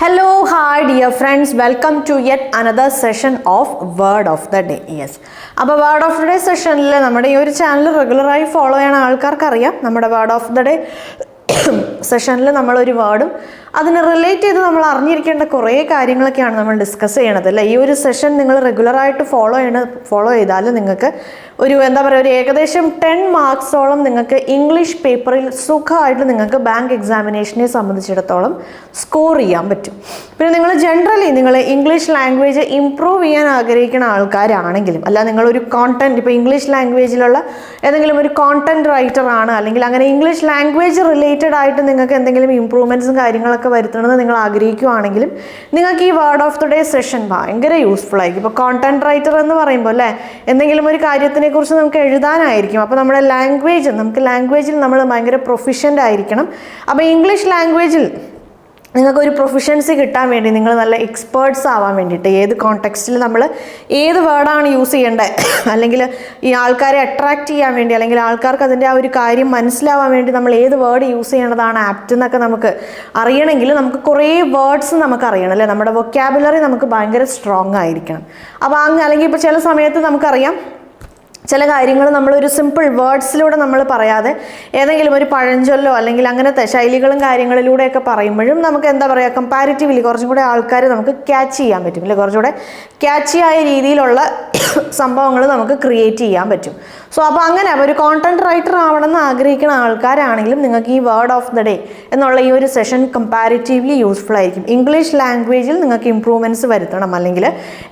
Hello, hi dear friends, welcome to yet another session of Word of the Day. Yes. അപ്പോൾ Word of the Day സെഷനിൽ നമ്മുടെ ഈ ഒരു channel റെഗുലറായി follow ചെയ്യുന്ന ആൾക്കാർക്ക് അറിയാം നമ്മുടെ Word of the Day സെഷനിൽ നമ്മളൊരു വേർഡും അതിനെ റിലേറ്റ് ചെയ്ത് നമ്മൾ അറിഞ്ഞിരിക്കേണ്ട കുറേ കാര്യങ്ങളൊക്കെയാണ് നമ്മൾ ഡിസ്കസ് ചെയ്യണത് അല്ലേ. ഈ ഒരു സെഷൻ നിങ്ങൾ റെഗുലറായിട്ട് ഫോളോ ചെയ്താൽ നിങ്ങൾക്ക് ഒരു എന്താ പറയുക ഒരു ഏകദേശം 10 മാർക്സോളം നിങ്ങൾക്ക് ഇംഗ്ലീഷ് പേപ്പറിൽ സുഖമായിട്ട് നിങ്ങൾക്ക് ബാങ്ക് എക്സാമിനേഷനെ സംബന്ധിച്ചിടത്തോളം സ്കോർ ചെയ്യാൻ പറ്റും. പിന്നെ നിങ്ങൾ ജനറലി നിങ്ങൾ ഇംഗ്ലീഷ് ലാംഗ്വേജ് ഇംപ്രൂവ് ചെയ്യാൻ ആഗ്രഹിക്കുന്ന ആൾക്കാരാണെങ്കിലും അല്ല നിങ്ങളൊരു കോണ്ടന്റ് ഇപ്പോൾ ഇംഗ്ലീഷ് ലാംഗ്വേജിലുള്ള ഏതെങ്കിലും ഒരു കോണ്ടന്റ് റൈറ്റർ ആണ് അല്ലെങ്കിൽ അങ്ങനെ ഇംഗ്ലീഷ് ലാംഗ്വേജ് റിലേറ്റഡ് ആയിട്ട് നിങ്ങൾക്ക് എന്തെങ്കിലും ഇംപ്രൂവ്മെൻറ്റ്സും കാര്യങ്ങളൊക്കെ വരുത്തണമെന്ന് നിങ്ങൾ ആഗ്രഹിക്കുകയാണെങ്കിലും നിങ്ങൾക്ക് ഈ word of the day session ഭയങ്കര യൂസ്ഫുൾ ആയിരിക്കും. ഇപ്പോൾ കോണ്ടന്റ് റൈറ്റർ എന്ന് പറയുമ്പോൾ അല്ലേ എന്തെങ്കിലും ഒരു കാര്യത്തിനെ കുറിച്ച് നമുക്ക് എഴുതാനായിരിക്കും. അപ്പോൾ നമ്മുടെ ലാംഗ്വേജിൽ നമ്മൾ ഭയങ്കര പ്രൊഫിഷ്യൻ്റ് ആയിരിക്കണം. അപ്പോൾ ഇംഗ്ലീഷ് ലാംഗ്വേജിൽ നിങ്ങൾക്കൊരു പ്രൊഫിഷ്യൻസി കിട്ടാൻ വേണ്ടി നിങ്ങൾ നല്ല എക്സ്പേർട്സ് ആവാൻ വേണ്ടിയിട്ട് ഏത് കോണ്ടെക്സ്റ്റിൽ നമ്മൾ ഏത് വേർഡാണ് യൂസ് ചെയ്യേണ്ടത് അല്ലെങ്കിൽ ഈ ആൾക്കാരെ അട്രാക്റ്റ് ചെയ്യാൻ വേണ്ടി അല്ലെങ്കിൽ ആൾക്കാർക്ക് അതിൻ്റെ ആ ഒരു കാര്യം മനസ്സിലാവാൻ വേണ്ടി നമ്മൾ ഏത് വേർഡ് യൂസ് ചെയ്യേണ്ടതാണ് ആപ്റ്റ് എന്നൊക്കെ നമുക്ക് അറിയണമെങ്കിൽ നമുക്ക് കുറേ വേർഡ്സ് നമുക്ക് അറിയണം അല്ലേ. നമ്മുടെ വൊക്കാബുലറി നമുക്ക് ഭയങ്കര സ്ട്രോങ് ആയിരിക്കണം. അപ്പോൾ അല്ലെങ്കിൽ ഇപ്പോൾ ചില സമയത്ത് നമുക്കറിയാം ചില കാര്യങ്ങൾ നമ്മളൊരു സിമ്പിൾ വേർഡ്സിലൂടെ നമ്മൾ പറയാതെ ഏതെങ്കിലും ഒരു പഴഞ്ചൊല്ലോ അല്ലെങ്കിൽ അങ്ങനത്തെ ശൈലികളും കാര്യങ്ങളിലൂടെയൊക്കെ പറയുമ്പോഴും നമുക്ക് എന്താ പറയുക കമ്പാരിറ്റീവ്ലി കുറച്ചും കൂടെ ആൾക്കാർ നമുക്ക് ക്യാച്ച് ചെയ്യാൻ പറ്റും അല്ലെ. കുറച്ചുകൂടെ ക്യാച്ചിയായ രീതിയിലുള്ള സംഭവങ്ങൾ നമുക്ക് ക്രിയേറ്റ് ചെയ്യാൻ പറ്റും. സോ അപ്പോൾ അങ്ങനെ ഒരു കോണ്ടന്റ് റൈറ്റർ ആവണമെന്ന് ആഗ്രഹിക്കുന്ന ആൾക്കാരാണെങ്കിലും നിങ്ങൾക്ക് ഈ വേർഡ് ഓഫ് ദ ഡേ എന്നുള്ള ഈ ഒരു സെഷൻ കമ്പാരിറ്റീവ്ലി യൂസ്ഫുൾ ആയിരിക്കും. ഇംഗ്ലീഷ് ലാംഗ്വേജിൽ നിങ്ങൾക്ക് ഇംപ്രൂവ്മെൻറ്റ്സ് വരുത്തണം അല്ലെങ്കിൽ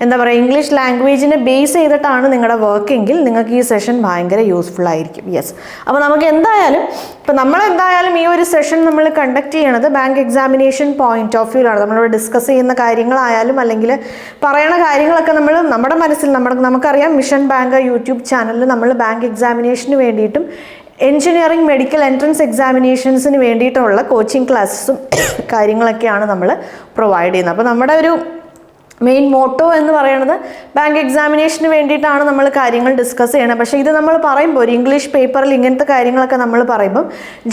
എന്താ പറയുക ഇംഗ്ലീഷ് ലാംഗ്വേജിനെ ബേസ് ചെയ്തിട്ടാണ് നിങ്ങളുടെ വർക്കെങ്കിൽ നിങ്ങൾക്ക് ഈ സെഷൻ ഭയങ്കര യൂസ്ഫുൾ ആയിരിക്കും. യെസ്. അപ്പോൾ നമുക്ക് നമ്മളെന്തായാലും ഈ ഒരു സെഷൻ നമ്മൾ കണ്ടക്ട് ചെയ്യണത് ബാങ്ക് എക്സാമിനേഷൻ പോയിന്റ് ഓഫ് വ്യൂലാണ്. നമ്മളിവിടെ ഡിസ്കസ് ചെയ്യുന്ന കാര്യങ്ങളായാലും അല്ലെങ്കിൽ പറയണ കാര്യങ്ങളൊക്കെ നമ്മുടെ മനസ്സിൽ നമുക്കറിയാം മിഷൻ ബാങ്ക് യൂട്യൂബ് ചാനലിൽ നമ്മൾ ബാങ്ക് എക്സാമിനേഷന് വേണ്ടിയിട്ടും എൻജിനീയറിംഗ് മെഡിക്കൽ എൻട്രൻസ് എക്സാമിനേഷൻസിന് വേണ്ടിയിട്ടുള്ള കോച്ചിങ് ക്ലാസ്സും കാര്യങ്ങളൊക്കെയാണ് നമ്മൾ പ്രൊവൈഡ് ചെയ്യുന്നത്. അപ്പോൾ നമ്മുടെ ഒരു മെയിൻ മോട്ടോ എന്ന് പറയുന്നത് ബാങ്ക് എക്സാമിനേഷന് വേണ്ടിയിട്ടാണ് നമ്മൾ കാര്യങ്ങൾ ഡിസ്കസ് ചെയ്യണത്. പക്ഷേ ഇത് നമ്മൾ പറയുമ്പോൾ ഒരു ഇംഗ്ലീഷ് പേപ്പറിൽ ഇങ്ങനത്തെ കാര്യങ്ങളൊക്കെ നമ്മൾ പറയുമ്പം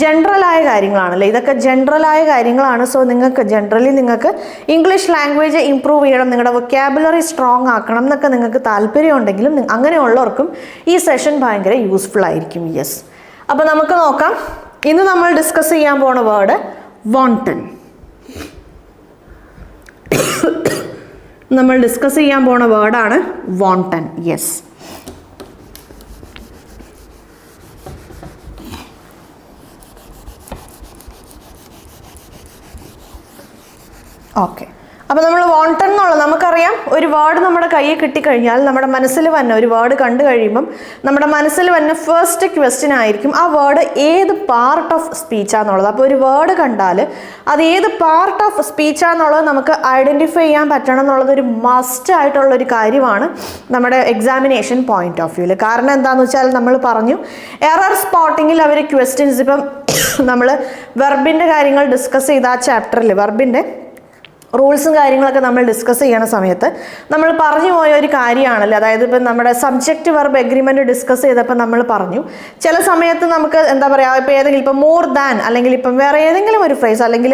ജനറലായ കാര്യങ്ങളാണല്ലേ, ഇതൊക്കെ ജനറലായ കാര്യങ്ങളാണ്. സോ നിങ്ങൾക്ക് ഇംഗ്ലീഷ് ലാംഗ്വേജ് ഇംപ്രൂവ് ചെയ്യണം, നിങ്ങളുടെ വൊക്കാബുലറി സ്ട്രോങ് ആക്കണം എന്നൊക്കെ നിങ്ങൾക്ക് താല്പര്യമുണ്ടെങ്കിലും അങ്ങനെയുള്ളവർക്കും ഈ സെഷൻ ഭയങ്കര യൂസ്ഫുൾ ആയിരിക്കും. യെസ്. അപ്പോൾ നമുക്ക് നോക്കാം. ഇന്ന് നമ്മൾ ഡിസ്കസ് ചെയ്യാൻ പോണ വേർഡ് വോണ്ടൻ. നമ്മൾ ഡിസ്കസ് ചെയ്യാൻ പോണ വേർഡാണ് വോണ്ടൻ. യെസ്. ഓക്കെ. അപ്പോൾ നമ്മൾ വോണ്ടൻ എന്നുള്ള നമുക്കറിയാം ഒരു വേർഡ് നമ്മുടെ കയ്യിൽ കിട്ടിക്കഴിഞ്ഞാൽ നമ്മുടെ മനസ്സിൽ വന്ന ഒരു വേർഡ് കണ്ടു കഴിയുമ്പം നമ്മുടെ മനസ്സിൽ വന്ന ഫസ്റ്റ് ക്വസ്റ്റ്യൻ ആയിരിക്കും ആ വേർഡ് ഏത് പാർട്ട് ഓഫ് സ്പീച്ചാന്നുള്ളത്. അപ്പോൾ ഒരു വേർഡ് കണ്ടാൽ അത് ഏത് പാർട്ട് ഓഫ് സ്പീച്ചാന്നുള്ളത് നമുക്ക് ഐഡൻറ്റിഫൈ ചെയ്യാൻ പറ്റണം എന്നുള്ളത് ഒരു മസ്റ്റ് ആയിട്ടുള്ളൊരു കാര്യമാണ് നമ്മുടെ എക്സാമിനേഷൻ പോയിന്റ് ഓഫ് വ്യൂവിൽ. കാരണം എന്താണെന്ന് വെച്ചാൽ നമ്മൾ പറഞ്ഞു എറർ സ്പോട്ടിങ്ങിൽ അവർ ക്വസ്റ്റ്യൻസ് ഇപ്പം നമ്മൾ വെർബിൻ്റെ കാര്യങ്ങൾ ഡിസ്കസ് ചെയ്ത ആ ചാപ്റ്ററിൽ വെർബിൻ്റെ റൂൾസും കാര്യങ്ങളൊക്കെ നമ്മൾ ഡിസ്കസ് ചെയ്യണ സമയത്ത് നമ്മൾ പറഞ്ഞു പോയ ഒരു കാര്യമാണല്ലോ. അതായത് ഇപ്പം നമ്മുടെ സബ്ജക്റ്റ് വെർബ് എഗ്രിമെൻറ്റ് ഡിസ്കസ് ചെയ്തപ്പോൾ നമ്മൾ പറഞ്ഞു ചില സമയത്ത് നമുക്ക് എന്താ പറയുക ഇപ്പോൾ ഏതെങ്കിലും ഇപ്പം മോർ ദാൻ അല്ലെങ്കിൽ ഇപ്പം വേറെ ഏതെങ്കിലും ഒരു ഫ്രേസ് അല്ലെങ്കിൽ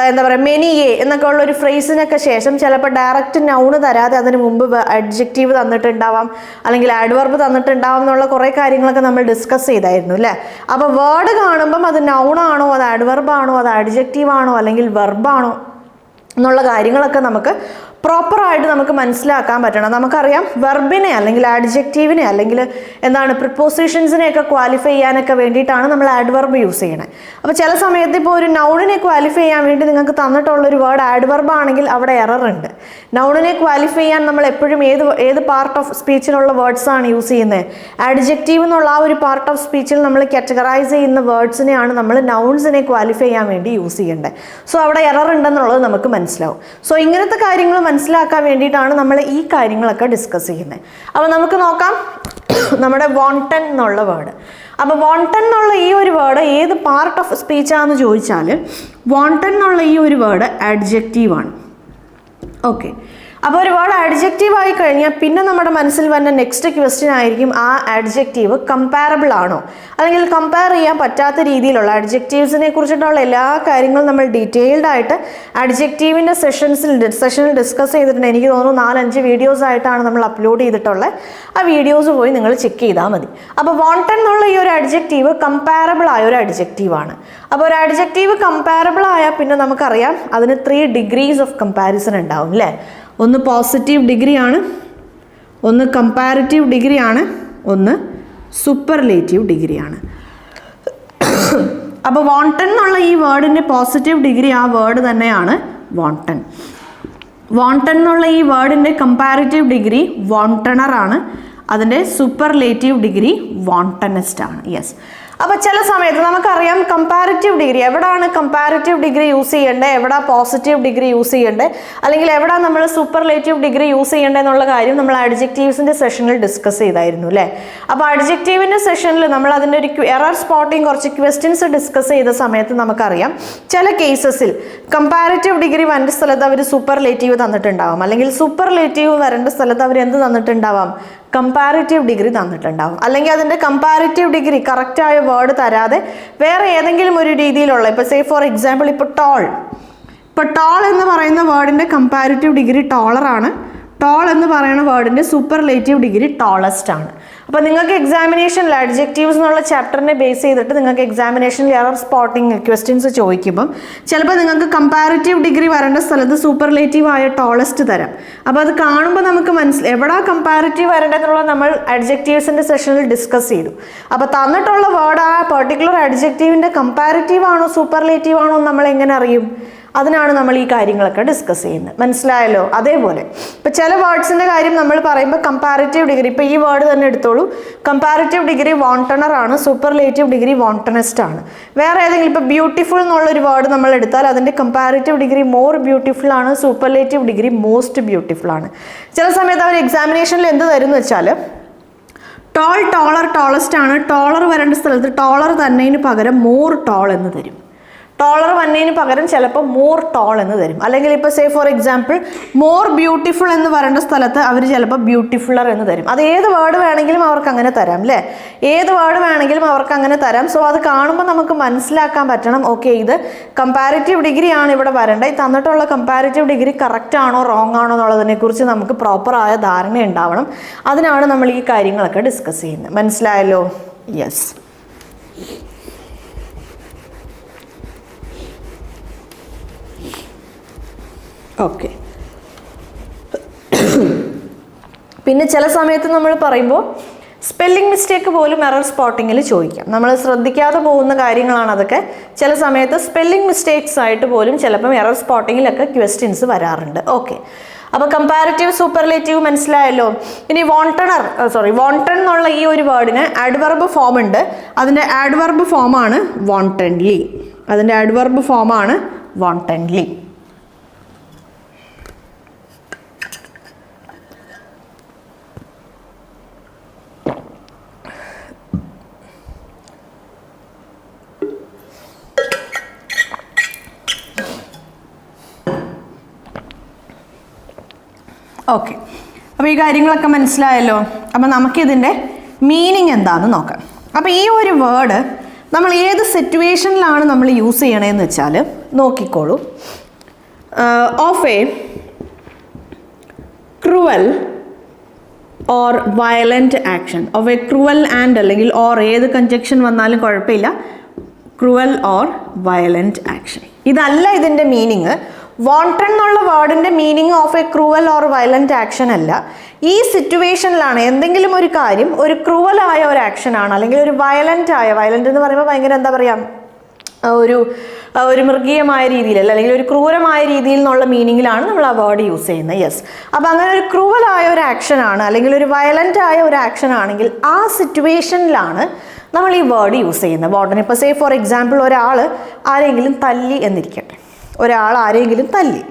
എന്താ പറയുക മെനി എ എന്നൊക്കെ ഉള്ളൊരു ഫ്രേസിനൊക്കെ ശേഷം ചിലപ്പോൾ ഡയറക്റ്റ് നൗണ് തരാതെ അതിന് മുമ്പ് അഡ്ജക്റ്റീവ് തന്നിട്ടുണ്ടാവാം അല്ലെങ്കിൽ ആഡ്വർബ് തന്നിട്ടുണ്ടാവാം എന്നുള്ള കുറേ കാര്യങ്ങളൊക്കെ നമ്മൾ ഡിസ്കസ് ചെയ്തായിരുന്നു അല്ലേ. അപ്പോൾ വേർഡ് കാണുമ്പം അത് നൗണാണോ അത് ആഡ്വർബാണോ അത് അഡ്ജക്റ്റീവ് ആണോ അല്ലെങ്കിൽ വെർബാണോ എന്നുള്ള കാര്യങ്ങളൊക്കെ നമുക്ക് പ്രോപ്പറായിട്ട് നമുക്ക് മനസ്സിലാക്കാൻ പറ്റണം. നമുക്കറിയാം വെർബിനെ അല്ലെങ്കിൽ ആഡ്ജക്റ്റീവിനെ അല്ലെങ്കിൽ എന്താണ് പ്രിപ്പോസിഷൻസിനെയൊക്കെ ക്വാളിഫൈ ചെയ്യാനൊക്കെ വേണ്ടിയിട്ടാണ് നമ്മൾ ആഡ്വർബ് യൂസ് ചെയ്യണത്. അപ്പോൾ ചില സമയത്ത് ഇപ്പോൾ ഒരു നൗണിനെ ക്വാളിഫൈ ചെയ്യാൻ വേണ്ടി നിങ്ങൾക്ക് തന്നിട്ടുള്ളൊരു വേർഡ് ആഡ്വർബ് ആണെങ്കിൽ അവിടെ എറർ ഉണ്ട്. നൗണിനെ ക്വാളിഫൈ ചെയ്യാൻ നമ്മൾ എപ്പോഴും ഏത് പാർട്ട് ഓഫ് സ്പീച്ചിലുള്ള വേർഡ്സാണ് യൂസ് ചെയ്യുന്നത്? ആഡ്ജക്റ്റീവ് എന്നുള്ള ആ ഒരു പാർട്ട് ഓഫ് സ്പീച്ചിൽ നമ്മൾ കാറ്റഗറൈസ് ചെയ്യുന്ന വേർഡ്സിനെയാണ് നമ്മൾ നൗൺസിനെ ക്വാളിഫൈ ചെയ്യാൻ വേണ്ടി യൂസ് ചെയ്യേണ്ടത്. സോ അവിടെ എറർ ഉണ്ടെന്നുള്ളത് നമുക്ക് മനസ്സിലാവും. സോ ഇങ്ങനത്തെ കാര്യങ്ങൾ മനസ്സിലാക്കാൻ വേണ്ടിയിട്ടാണ് നമ്മൾ ഈ കാര്യങ്ങളൊക്കെ ഡിസ്കസ് ചെയ്യുന്നത്. അപ്പോൾ നമുക്ക് നോക്കാം നമ്മുടെ വോണ്ടൻ എന്നുള്ള വേർഡ്. അപ്പോൾ വോണ്ടൻ എന്നുള്ള ഈ ഒരു വേർഡ് ഏത് പാർട്ട് ഓഫ് സ്പീച്ചാണെന്ന് ചോദിച്ചാൽ വോണ്ടൻ എന്നുള്ള ഈ ഒരു വേർഡ് ആഡ്ജക്റ്റീവാണ്. ഓക്കെ. അപ്പോൾ ഒരു വേർഡ് അഡ്ജക്റ്റീവ് ആയി കഴിഞ്ഞാൽ പിന്നെ നമ്മുടെ മനസ്സിൽ വന്ന നെക്സ്റ്റ് ക്വസ്റ്റ്യൻ ആയിരിക്കും ആ അഡ്ജക്റ്റീവ് കമ്പാരബിൾ ആണോ, അല്ലെങ്കിൽ കമ്പയർ ചെയ്യാൻ പറ്റാത്ത രീതിയിലുള്ള അഡ്ജക്റ്റീവ്സിനെ കുറിച്ചിട്ടുള്ള എല്ലാ കാര്യങ്ങളും നമ്മൾ ഡീറ്റെയിൽഡ് ആയിട്ട് അഡ്ജക്റ്റീവിൻ്റെ സെഷനിൽ ഡിസ്കസ് ചെയ്തിട്ടുണ്ട്. എനിക്ക് തോന്നുന്നു 4-5 വീഡിയോസ് ആയിട്ടാണ് നമ്മൾ അപ്ലോഡ് ചെയ്തിട്ടുള്ളത്. ആ വീഡിയോസ് പോയി നിങ്ങൾ ചെക്ക് ചെയ്താൽ മതി. അപ്പോൾ വാണ്ടഡ് എന്നുള്ള ഈ ഒരു അഡ്ജക്റ്റീവ് കമ്പാരബിൾ ആയ ഒരു അഡ്ജക്റ്റീവാണ്. അപ്പോൾ ഒരു അഡ്ജക്റ്റീവ് കമ്പാരബിൾ ആയാൽ പിന്നെ നമുക്കറിയാം അതിന് 3 ഡിഗ്രീസ് ഓഫ് കമ്പാരിസൺ ഉണ്ടാവും അല്ലേ. ഒന്ന് പോസിറ്റീവ് ഡിഗ്രി ആണ്, ഒന്ന് കമ്പാരിറ്റീവ് ഡിഗ്രി ആണ്, ഒന്ന് സൂപ്പർലേറ്റീവ് ഡിഗ്രി ആണ്. അപ്പോൾ വാണ്ടഡ് എന്നുള്ള ഈ വേർഡിൻ്റെ പോസിറ്റീവ് ഡിഗ്രി ആ വേർഡ് തന്നെയാണ് വാണ്ടഡ്. വാണ്ടഡ് എന്നുള്ള ഈ വേർഡിൻ്റെ കമ്പാരിറ്റീവ് ഡിഗ്രി വാണ്ടണർ ആണ്. അതിൻ്റെ സൂപ്പർലേറ്റീവ് ഡിഗ്രി വാണ്ടനെസ്റ്റ് ആണ്. യെസ്. അപ്പോൾ ചില സമയത്ത് നമുക്കറിയാം കമ്പാരിറ്റീവ് ഡിഗ്രി എവിടെയാണ് കമ്പാരിറ്റീവ് ഡിഗ്രി യൂസ് ചെയ്യേണ്ടത്, എവിടെ പോസിറ്റീവ് ഡിഗ്രി യൂസ് ചെയ്യേണ്ടത്, അല്ലെങ്കിൽ എവിടെ നമ്മൾ സൂപ്പർലേറ്റീവ് ഡിഗ്രി യൂസ് ചെയ്യേണ്ടത് എന്നുള്ള കാര്യം നമ്മൾ അഡ്ജക്റ്റീവ്സിൻ്റെ സെഷനിൽ ഡിസ്കസ് ചെയ്തായിരുന്നു അല്ലേ. അപ്പോൾ അഡ്ജക്റ്റീവിൻ്റെ സെഷനിൽ നമ്മൾ അതിൻ്റെ ഒരു എറർ സ്പോട്ടിങ് കുറച്ച് ക്വസ്റ്റ്യൻസ് ഡിസ്കസ് ചെയ്ത സമയത്ത് നമുക്കറിയാം ചില കേസസിൽ കമ്പാരിറ്റീവ് ഡിഗ്രി വരേണ്ട സ്ഥലത്ത് അവർ സൂപ്പർലേറ്റീവ് തന്നിട്ടുണ്ടാവാം, അല്ലെങ്കിൽ സൂപ്പർലേറ്റീവ് വരേണ്ട സ്ഥലത്ത് അവർ എന്ത് തന്നിട്ടുണ്ടാവാം, കമ്പാരിറ്റീവ് ഡിഗ്രി തന്നിട്ടുണ്ടാവും. അല്ലെങ്കിൽ അതിൻ്റെ കമ്പാരിറ്റീവ് ഡിഗ്രി കറക്റ്റായ വേർഡ് തരാതെ വേറെ ഏതെങ്കിലും ഒരു രീതിയിലുള്ള, ഇപ്പോൾ സേ ഫോർ എക്സാമ്പിൾ ഇപ്പോൾ ടോൾ എന്ന് പറയുന്ന വേർഡിൻ്റെ കമ്പാരിറ്റീവ് ഡിഗ്രി ടോളറാണ്. ടോൾ എന്ന് പറയുന്ന വേർഡിൻ്റെ സൂപ്പർലേറ്റീവ് ഡിഗ്രി ടോളസ്റ്റ് ആണ്. അപ്പോൾ നിങ്ങൾക്ക് എക്സാമിനേഷനിൽ അഡ്ജക്റ്റീവ്സ് എന്നുള്ള ചാപ്റ്ററിനെ ബേസ് ചെയ്തിട്ട് നിങ്ങൾക്ക് എക്സാമിനേഷനിൽ എറർ സ്പോട്ടിങ് ക്വസ്റ്റ്യൻസ് ചോദിക്കുമ്പം ചിലപ്പോൾ നിങ്ങൾക്ക് കമ്പാരിറ്റീവ് ഡിഗ്രി വരേണ്ട സ്ഥലത്ത് സൂപ്പർലേറ്റീവ് ആയ ടോളസ്റ്റ് തരാം. അപ്പോൾ അത് കാണുമ്പോൾ നമുക്ക് എവിടാ കമ്പാരിറ്റീവ് വരേണ്ടതെന്നുള്ളത് നമ്മൾ അഡ്ജക്റ്റീവ്സിൻ്റെ സെഷനിൽ ഡിസ്കസ് ചെയ്തു. അപ്പോൾ തന്നിട്ടുള്ള വേർഡ് ആ പെർട്ടിക്കുലർ അഡ്ജക്റ്റീവിൻ്റെ കമ്പാരിറ്റീവ് ആണോ സൂപ്പർലേറ്റീവ് ആണോ നമ്മൾ എങ്ങനെ അറിയും? അതിനാണ് നമ്മൾ ഈ കാര്യങ്ങളൊക്കെ ഡിസ്കസ് ചെയ്യുന്നത്. മനസ്സിലായല്ലോ? അതേപോലെ ഇപ്പോൾ ചില വേർഡ്സിൻ്റെ കാര്യം നമ്മൾ പറയുമ്പോൾ കമ്പാരിറ്റീവ് ഡിഗ്രി, ഇപ്പോൾ ഈ വേർഡ് തന്നെ എടുത്തോളൂ, കമ്പാരിറ്റീവ് ഡിഗ്രി വാണ്ടണർ ആണ്, സൂപ്പർലേറ്റീവ് ഡിഗ്രി വാണ്ടനെസ്റ്റ് ആണ്. വേറെ ഏതെങ്കിലും ഇപ്പോൾ ബ്യൂട്ടിഫുൾ എന്നുള്ളൊരു വേർഡ് നമ്മൾ എടുത്താൽ അതിൻ്റെ കമ്പാരിറ്റീവ് ഡിഗ്രി മോർ ബ്യൂട്ടിഫുൾ ആണ്, സൂപ്പർലേറ്റീവ് ഡിഗ്രി മോസ്റ്റ് ബ്യൂട്ടിഫുൾ ആണ്. ചില സമയത്ത് അവർ എക്സാമിനേഷനിൽ എന്ത് തരും എന്ന് വെച്ചാൽ ടോൾ, ടോളർ, ടോളസ്റ്റ് ആണ്. ടോളർ വരേണ്ട സ്ഥലത്ത് ടോളർ തന്നതിന് പകരം മോർ ടോൾ എന്ന് തരും. ടോളർ വന്നതിന് പകരം ചിലപ്പോൾ മോർ ടോൾ എന്ന് തരും. അല്ലെങ്കിൽ ഇപ്പോൾ say for example more beautiful എന്ന് പറയേണ്ട സ്ഥലത്ത് അവർ ചിലപ്പോൾ ബ്യൂട്ടിഫുള്ളർ എന്ന് തരും. അത് ഏത് വേർഡ് വേണമെങ്കിലും അവർക്ക് അങ്ങനെ തരാം അല്ലേ. ഏത് വേർഡ് വേണമെങ്കിലും അവർക്ക് അങ്ങനെ തരാം. സോ അത് കാണുമ്പോൾ നമുക്ക് മനസ്സിലാക്കാൻ പറ്റണം, ഓക്കെ ഇത് കമ്പാരിറ്റീവ് ഡിഗ്രി ആണ് ഇവിടെ വരേണ്ടത്, തന്നിട്ടുള്ള കമ്പാരിറ്റീവ് ഡിഗ്രി കറക്റ്റ് ആണോ റോങ് ആണോ എന്നുള്ളതിനെക്കുറിച്ച് നമുക്ക് പ്രോപ്പറായ ധാരണ ഉണ്ടാവണം. അതിനാണ് നമ്മൾ ഈ കാര്യങ്ങളൊക്കെ ഡിസ്കസ് ചെയ്യുന്നത്. മനസ്സിലായല്ലോ? യെസ്. ഓക്കെ. പിന്നെ ചില സമയത്ത് നമ്മൾ പറയുമ്പോൾ സ്പെല്ലിംഗ് മിസ്റ്റേക്ക് പോലും എറർ സ്പോട്ടിങ്ങിൽ ചോദിക്കാം. നമ്മൾ ശ്രദ്ധിക്കാതെ പോകുന്ന കാര്യങ്ങളാണ് അതൊക്കെ. ചില സമയത്ത് സ്പെല്ലിംഗ് മിസ്റ്റേക്സ് ആയിട്ട് പോലും ചിലപ്പം എറർ സ്പോട്ടിങ്ങിലൊക്കെ ക്വസ്റ്റ്യൻസ് വരാറുണ്ട്. ഓക്കെ. അപ്പോൾ കമ്പാരിറ്റീവ് സൂപ്പർലേറ്റീവ് മനസ്സിലായല്ലോ. ഇനി വാണ്ടഡ് എന്നുള്ള ഈ ഒരു വേർഡിന് ആഡ്വർബ് ഫോം ഉണ്ട്. അതിൻ്റെ ആഡ്വർബ് ഫോമാണ് വാണ്ടഡ്ലി. അതിൻ്റെ ആഡ്വർബ് ഫോമാണ് വാണ്ടഡ്ലി. ഓക്കെ. അപ്പോൾ ഈ കാര്യങ്ങളൊക്കെ മനസ്സിലായല്ലോ. അപ്പോൾ നമുക്കിതിൻ്റെ മീനിങ് എന്താണെന്ന് നോക്കാം. അപ്പോൾ ഈ ഒരു വേർഡ് നമ്മൾ ഏത് സിറ്റുവേഷനിലാണ് നമ്മൾ യൂസ് ചെയ്യണതെന്ന് വെച്ചാൽ നോക്കിക്കോളൂ. Of a cruel or violent action. Of a cruel and അല്ലെങ്കിൽ ഓർ ഏത് കൺജക്ഷൻ വന്നാലും കുഴപ്പമില്ല. Cruel or violent action. ഇതല്ല ഇതിൻ്റെ മീനിങ്. വാണ്ടഡ് എന്നുള്ള വേർഡിൻ്റെ meaning of a cruel or violent action അല്ല. ഈ സിറ്റുവേഷനിലാണ് എന്തെങ്കിലും ഒരു കാര്യം ഒരു ക്രൂവലായ ഒരു ആക്ഷനാണ്, അല്ലെങ്കിൽ ഒരു വയലൻ്റ് എന്ന് പറയുമ്പോൾ ഭയങ്കര എന്താ പറയുക, ഒരു മൃഗീയമായ രീതിയിലല്ല, അല്ലെങ്കിൽ ഒരു ക്രൂരമായ രീതിയിൽ എന്നുള്ള മീനിങ്ങിലാണ് നമ്മൾ ആ വേർഡ് യൂസ് ചെയ്യുന്നത്. യെസ്. അപ്പോൾ അങ്ങനെ ഒരു ക്രൂവലായ ഒരു ആക്ഷനാണ് അല്ലെങ്കിൽ ഒരു വയലൻ്റ് ആയ ഒരു ആക്ഷൻ ആണെങ്കിൽ ആ സിറ്റുവേഷനിലാണ് നമ്മൾ ഈ വേർഡ് യൂസ് ചെയ്യുന്നത്. വാണ്ടഡ്. ഇപ്പോൾ സേ ഫോർ എക്സാമ്പിൾ ഒരാൾ ആരെങ്കിലും തല്ലി എന്നിരിക്കട്ടെ. ഒരാൾ ആരെങ്കിലും തല്ലി.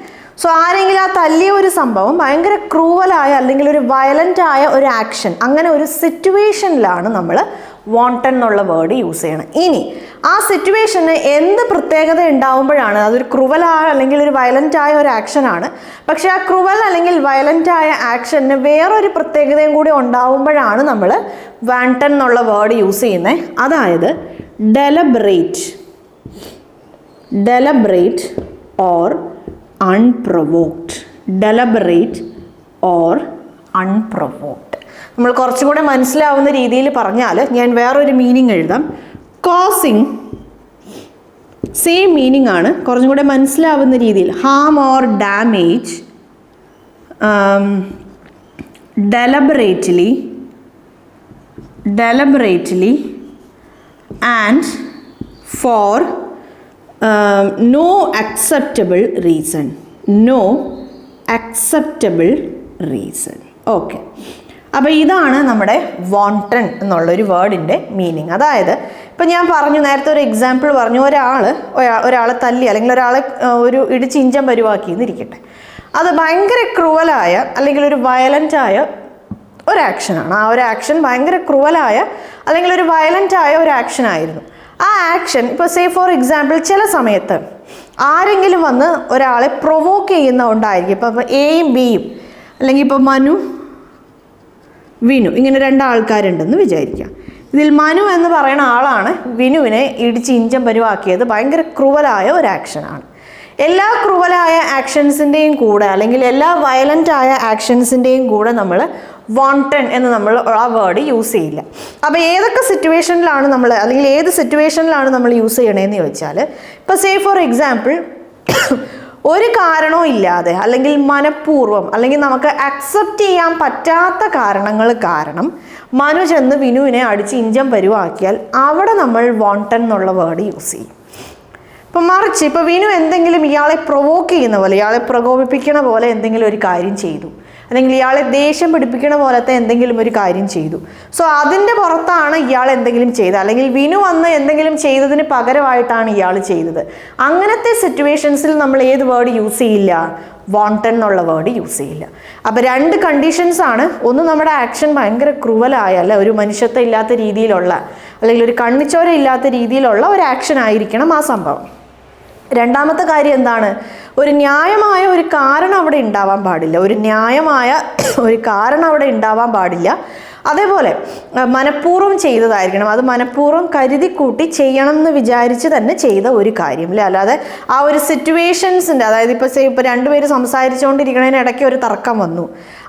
സോ ആരെങ്കിലും ആ തല്ലിയ ഒരു സംഭവം ഭയങ്കര ക്രൂവലായ അല്ലെങ്കിൽ ഒരു വയലൻ്റ് ആയ ഒരു ആക്ഷൻ, അങ്ങനെ ഒരു സിറ്റുവേഷനിലാണ് നമ്മൾ wanton എന്നുള്ള വേർഡ് യൂസ് ചെയ്യണം. ഇനി ആ സിറ്റുവേഷന് എന്ത് പ്രത്യേകത ഉണ്ടാവുമ്പോഴാണ്, അതൊരു ക്രൂവൽ അല്ലെങ്കിൽ ഒരു വയലൻ്റ് ആയ ഒരു ആക്ഷനാണ്, പക്ഷേ ആ ക്രൂവൽ അല്ലെങ്കിൽ വയലൻ്റ് ആയ ആക്ഷന് വേറൊരു പ്രത്യേകതയും കൂടി ഉണ്ടാവുമ്പോഴാണ് നമ്മൾ wanton എന്നുള്ള വേർഡ് യൂസ് ചെയ്യുന്നത്. അതായത് deliberate or unprovoked. deliberate or unprovoked. നമ്മൾ കുറച്ചും കൂടെ മനസ്സിലാവുന്ന രീതിയിൽ പറഞ്ഞാൽ ഞാൻ വേറൊരു മീനിങ് എഴുതാം. കോസിങ് സെയിം മീനിങ് ആണ്, കുറച്ചും കൂടെ മനസ്സിലാവുന്ന രീതിയിൽ harm or damage deliberately and for no acceptable reason. Okay, അപ്പോൾ ഇതാണ് നമ്മുടെ wanton എന്നുള്ളൊരു വേർഡിൻ്റെ മീനിങ്. അതായത് ഇപ്പം ഞാൻ പറഞ്ഞു, നേരത്തെ ഒരു എക്സാമ്പിൾ പറഞ്ഞു, ഒരാളെ തല്ലി അല്ലെങ്കിൽ ഒരാളെ ഒരു ഇടിച്ചിഞ്ചം പരുവാക്കി എന്നിരിക്കട്ടെ. അത് ഭയങ്കര ക്രൂവലായ അല്ലെങ്കിൽ ഒരു വയലൻ്റായ ഒരു ആക്ഷനാണ്. ആ ഒരു ആക്ഷൻ ഭയങ്കര ക്രൂവലായ അല്ലെങ്കിൽ ഒരു വയലൻ്റായ ഒരു ആക്ഷനായിരുന്നു. ആ ആക്ഷൻ ഇപ്പോൾ സേ ഫോർ എക്സാമ്പിൾ ചില സമയത്ത് ആരെങ്കിലും വന്ന് ഒരാളെ പ്രൊവോക്ക് ചെയ്യുന്നതുകൊണ്ടായിരിക്കും. ഇപ്പോൾ എയും ബിയും അല്ലെങ്കിൽ ഇപ്പോൾ മനു വിനു ഇങ്ങനെ രണ്ടാൾക്കാരുണ്ടെന്ന് വിചാരിക്കാം. ഇതിൽ മനു എന്ന് പറയുന്ന ആളാണ് വിനുവിനെ ഇടിച്ച് ഇഞ്ചം പരുവാക്കിയത്. ഭയങ്കര ക്രൂവലായ ഒരു ആക്ഷനാണ്. എല്ലാ ക്രൂവലായ ആക്ഷൻസിൻ്റെയും കൂടെ അല്ലെങ്കിൽ എല്ലാ വയലൻ്റ് ആയ ആക്ഷൻസിൻ്റെയും കൂടെ നമ്മൾ wanton എന്ന് നമ്മൾ ആ വേർഡ് യൂസ് ചെയ്യില്ല. അപ്പോൾ ഏതൊക്കെ സിറ്റുവേഷനിലാണ് നമ്മൾ അല്ലെങ്കിൽ ഏത് സിറ്റുവേഷനിലാണ് നമ്മൾ യൂസ് ചെയ്യണതെന്ന് ചോദിച്ചാൽ, ഇപ്പോൾ സേ ഫോർ എക്സാമ്പിൾ ഒരു കാരണവും ഇല്ലാതെ അല്ലെങ്കിൽ മനഃപൂർവ്വം അല്ലെങ്കിൽ നമുക്ക് അക്സെപ്റ്റ് ചെയ്യാൻ പറ്റാത്ത കാരണങ്ങൾ കാരണം മനു ചെന്ന് വിനുവിനെ അടിച്ച് ഇഞ്ചം പരുവാക്കിയാൽ അവിടെ നമ്മൾ wanton എന്നുള്ള വേർഡ് യൂസ് ചെയ്യും. ഇപ്പം മറിച്ച് ഇപ്പോൾ വിനു എന്തെങ്കിലും ഇയാളെ പ്രൊവോക്ക് ചെയ്യുന്ന പോലെ, ഇയാളെ പ്രകോപിപ്പിക്കണ പോലെ എന്തെങ്കിലും ഒരു കാര്യം ചെയ്തു, അല്ലെങ്കിൽ ഇയാളെ ദേഷ്യം പിടിപ്പിക്കണ പോലത്തെ എന്തെങ്കിലും ഒരു കാര്യം ചെയ്തു. സോ അതിൻ്റെ പുറത്താണ് ഇയാൾ എന്തെങ്കിലും ചെയ്തത്, അല്ലെങ്കിൽ വിനു വന്ന് എന്തെങ്കിലും ചെയ്തതിന് പകരമായിട്ടാണ് ഇയാൾ ചെയ്തത്. അങ്ങനത്തെ സിറ്റുവേഷൻസിൽ നമ്മൾ ഏത് വേർഡ് യൂസ് ചെയ്യില്ല? wanton എന്നുള്ള വേർഡ് യൂസ് ചെയ്യില്ല. അപ്പോൾ രണ്ട് കണ്ടീഷൻസ് ആണ്. ഒന്ന്, നമ്മുടെ ആക്ഷൻ ഭയങ്കര ക്രൂവലായ അല്ല ഒരു മനുഷ്യത്വം ഇല്ലാത്ത രീതിയിലുള്ള അല്ലെങ്കിൽ ഒരു കണ്ണിച്ചോര ഇല്ലാത്ത രീതിയിലുള്ള ഒരു ആക്ഷൻ ആയിരിക്കണം ആ സംഭവം. രണ്ടാമത്തെ കാര്യം എന്താണ്? ഒരു ന്യായമായ ഒരു കാരണം അവിടെ ഉണ്ടാവാൻ പാടില്ല. ഒരു ന്യായമായ ഒരു കാരണം അവിടെ ഉണ്ടാവാൻ പാടില്ല. അതേപോലെ മനഃപൂർവ്വം ചെയ്തതായിരിക്കണം. അത് മനഃപൂർവ്വം കരുതിക്കൂട്ടി ചെയ്യണം എന്ന് വിചാരിച്ച് തന്നെ ചെയ്ത ഒരു കാര്യം അല്ലേ. അല്ലാതെ ആ ഒരു സിറ്റുവേഷൻസിൻ്റെ, അതായത് ഇപ്പോൾ രണ്ടുപേര് സംസാരിച്ചുകൊണ്ടിരിക്കണതിനിടയ്ക്ക് ഒരു തർക്കം വന്നു,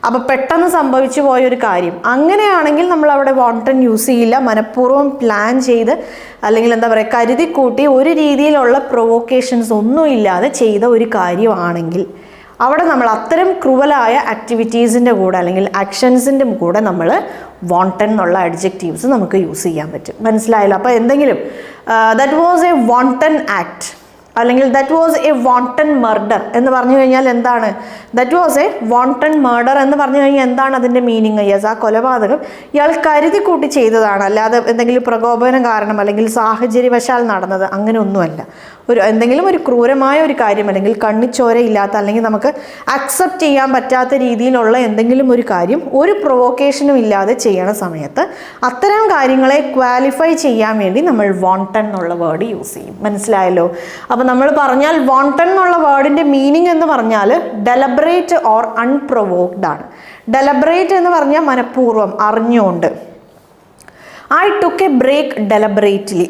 അപ്പോൾ പെട്ടെന്ന് സംഭവിച്ചു പോയ ഒരു കാര്യം, അങ്ങനെയാണെങ്കിൽ നമ്മൾ അവിടെ wanton യൂസ് ചെയ്യില്ല. മനഃപൂർവ്വം പ്ലാൻ ചെയ്ത് അല്ലെങ്കിൽ എന്താ പറയുക കരുതിക്കൂട്ടി ഒരു രീതിയിലുള്ള പ്രൊവോക്കേഷൻസ് ഒന്നുമില്ലാതെ ചെയ്ത ഒരു കാര്യമാണെങ്കിൽ അവിടെ നമ്മൾ അത്തരം ക്രൂവലായ ആക്ടിവിറ്റീസിൻ്റെ കൂടെ അല്ലെങ്കിൽ ആക്ഷൻസിൻ്റെ കൂടെ നമ്മൾ wanton എന്നുള്ള അഡ്ജക്റ്റീവ്സ് നമുക്ക് യൂസ് ചെയ്യാൻ പറ്റും. മനസ്സിലായല്ലോ? അപ്പോൾ എന്തെങ്കിലും that was a wanton act അല്ലെങ്കിൽ that was a wanton murder എന്ന് പറഞ്ഞു കഴിഞ്ഞാൽ എന്താണ്? That was a wanton murder എന്ന് പറഞ്ഞു കഴിഞ്ഞാൽ എന്താണ് അതിൻ്റെ മീനിങ്? യെസ്, ആ കൊലപാതകം ഇയാൾ കരുതി കൂട്ടി ചെയ്തതാണ്, അല്ലാതെ എന്തെങ്കിലും പ്രകോപനം കാരണം അല്ലെങ്കിൽ സാഹചര്യവശാൽ നടന്നത് അങ്ങനെ ഒന്നുമല്ല. എന്തെങ്കിലും ഒരു ക്രൂരമായ ഒരു കാര്യം അല്ലെങ്കിൽ കണ്ണിച്ചോരയില്ലാത്ത അല്ലെങ്കിൽ നമുക്ക് അക്സെപ്റ്റ് ചെയ്യാൻ പറ്റാത്ത രീതിയിലുള്ള എന്തെങ്കിലും ഒരു കാര്യം ഒരു പ്രൊവോക്കേഷനും ഇല്ലാതെ ചെയ്യണ സമയത്ത് അത്തരം കാര്യങ്ങളെ ക്വാലിഫൈ ചെയ്യാൻ വേണ്ടി നമ്മൾ wanton എന്നുള്ള വേർഡ് യൂസ് ചെയ്യും. മനസ്സിലായല്ലോ? അപ്പോൾ നമ്മൾ പറഞ്ഞാൽ wanton എന്നുള്ള വേർഡിൻ്റെ മീനിങ് എന്ന് പറഞ്ഞാൽ ഡെലബറേറ്റ് ഓർ അൺപ്രൊവോക്ഡ് ആണ്. ഡെലബറേറ്റ് എന്ന് പറഞ്ഞാൽ മനഃപൂർവ്വം അറിഞ്ഞുകൊണ്ട്. I took a break deliberately.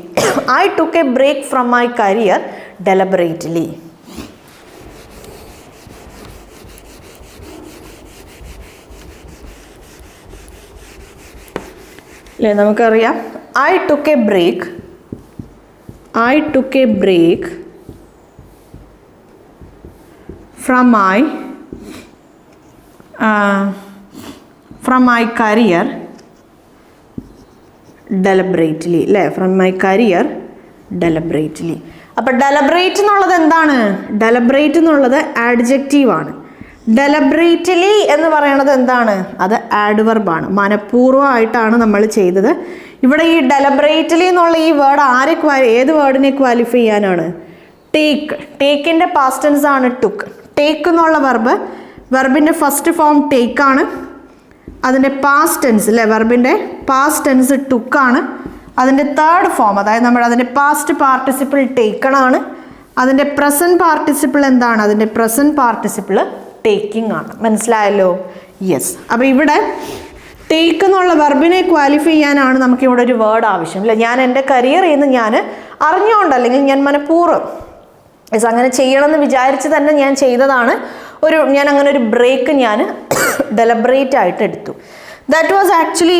I took a break from my career deliberately. അല്ലേ, നമുക്കറിയാം I took a break from my career deliberately അല്ലേ, ഫ്രം മൈ കരിയർ ഡെലബറേറ്റ്ലി. അപ്പോൾ ഡെലബറേറ്റ് എന്നുള്ളത് എന്താണ്? ഡെലബറേറ്റ് എന്നുള്ളത് ആഡ്ജക്റ്റീവ് ആണ്. ഡെലബറേറ്റ്ലി എന്ന് പറയണത് എന്താണ്? അത് ആഡ്വർബാണ്. മനഃപൂർവ്വമായിട്ടാണ് നമ്മൾ ചെയ്തത്. ഇവിടെ ഈ ഡെലബറേറ്റ്ലി എന്നുള്ള ഈ വേർഡ് ഏത് വേർഡിനെ ക്വാലിഫൈ ചെയ്യാനാണ്? ടേക്കിൻ്റെ പാസ്റ്റ് ടെൻസ് ആണ് ടുക്ക്. ടേക്ക് എന്നുള്ള വെർബിൻ്റെ ഫസ്റ്റ് ഫോം ടേക്ക് ആണ്. അതിൻ്റെ പാസ്റ്റ് ടെൻസ് അല്ലേ, വെർബിൻ്റെ പാസ്റ്റ് ടെൻസ് ടുക്കാണ്. അതിൻ്റെ തേർഡ് ഫോം, അതായത് നമ്മൾ അതിൻ്റെ പാസ്റ്റ് പാർട്ടിസിപ്പിൾ ടേക്കൺ ആണ്. അതിൻ്റെ പ്രസൻറ്റ് പാർട്ടിസിപ്പിൾ എന്താണ്? അതിൻ്റെ പ്രസൻറ്റ് പാർട്ടിസിപ്പിൾ ടേക്കിംഗ് ആണ്. മനസ്സിലായല്ലോ? യെസ്. അപ്പോൾ ഇവിടെ ടേക്ക് എന്നുള്ള വെർബിനെ ക്വാലിഫൈ ചെയ്യാനാണ് നമുക്കിവിടെ ഒരു വേർഡ് ആവശ്യമില്ല. ഞാൻ എൻ്റെ കരിയറിൽ നിന്ന് ഞാൻ അറിഞ്ഞുകൊണ്ട് അല്ലെങ്കിൽ ഞാൻ മനഃപൂർവ്വം അങ്ങനെ ചെയ്യണമെന്ന് വിചാരിച്ച് തന്നെ ഞാൻ ചെയ്തതാണ്. ഞാൻ അങ്ങനെ ഒരു ബ്രേക്ക് ഞാൻ ഡെലിബറേറ്റ് ആയിട്ട് എടുത്തു. That was actually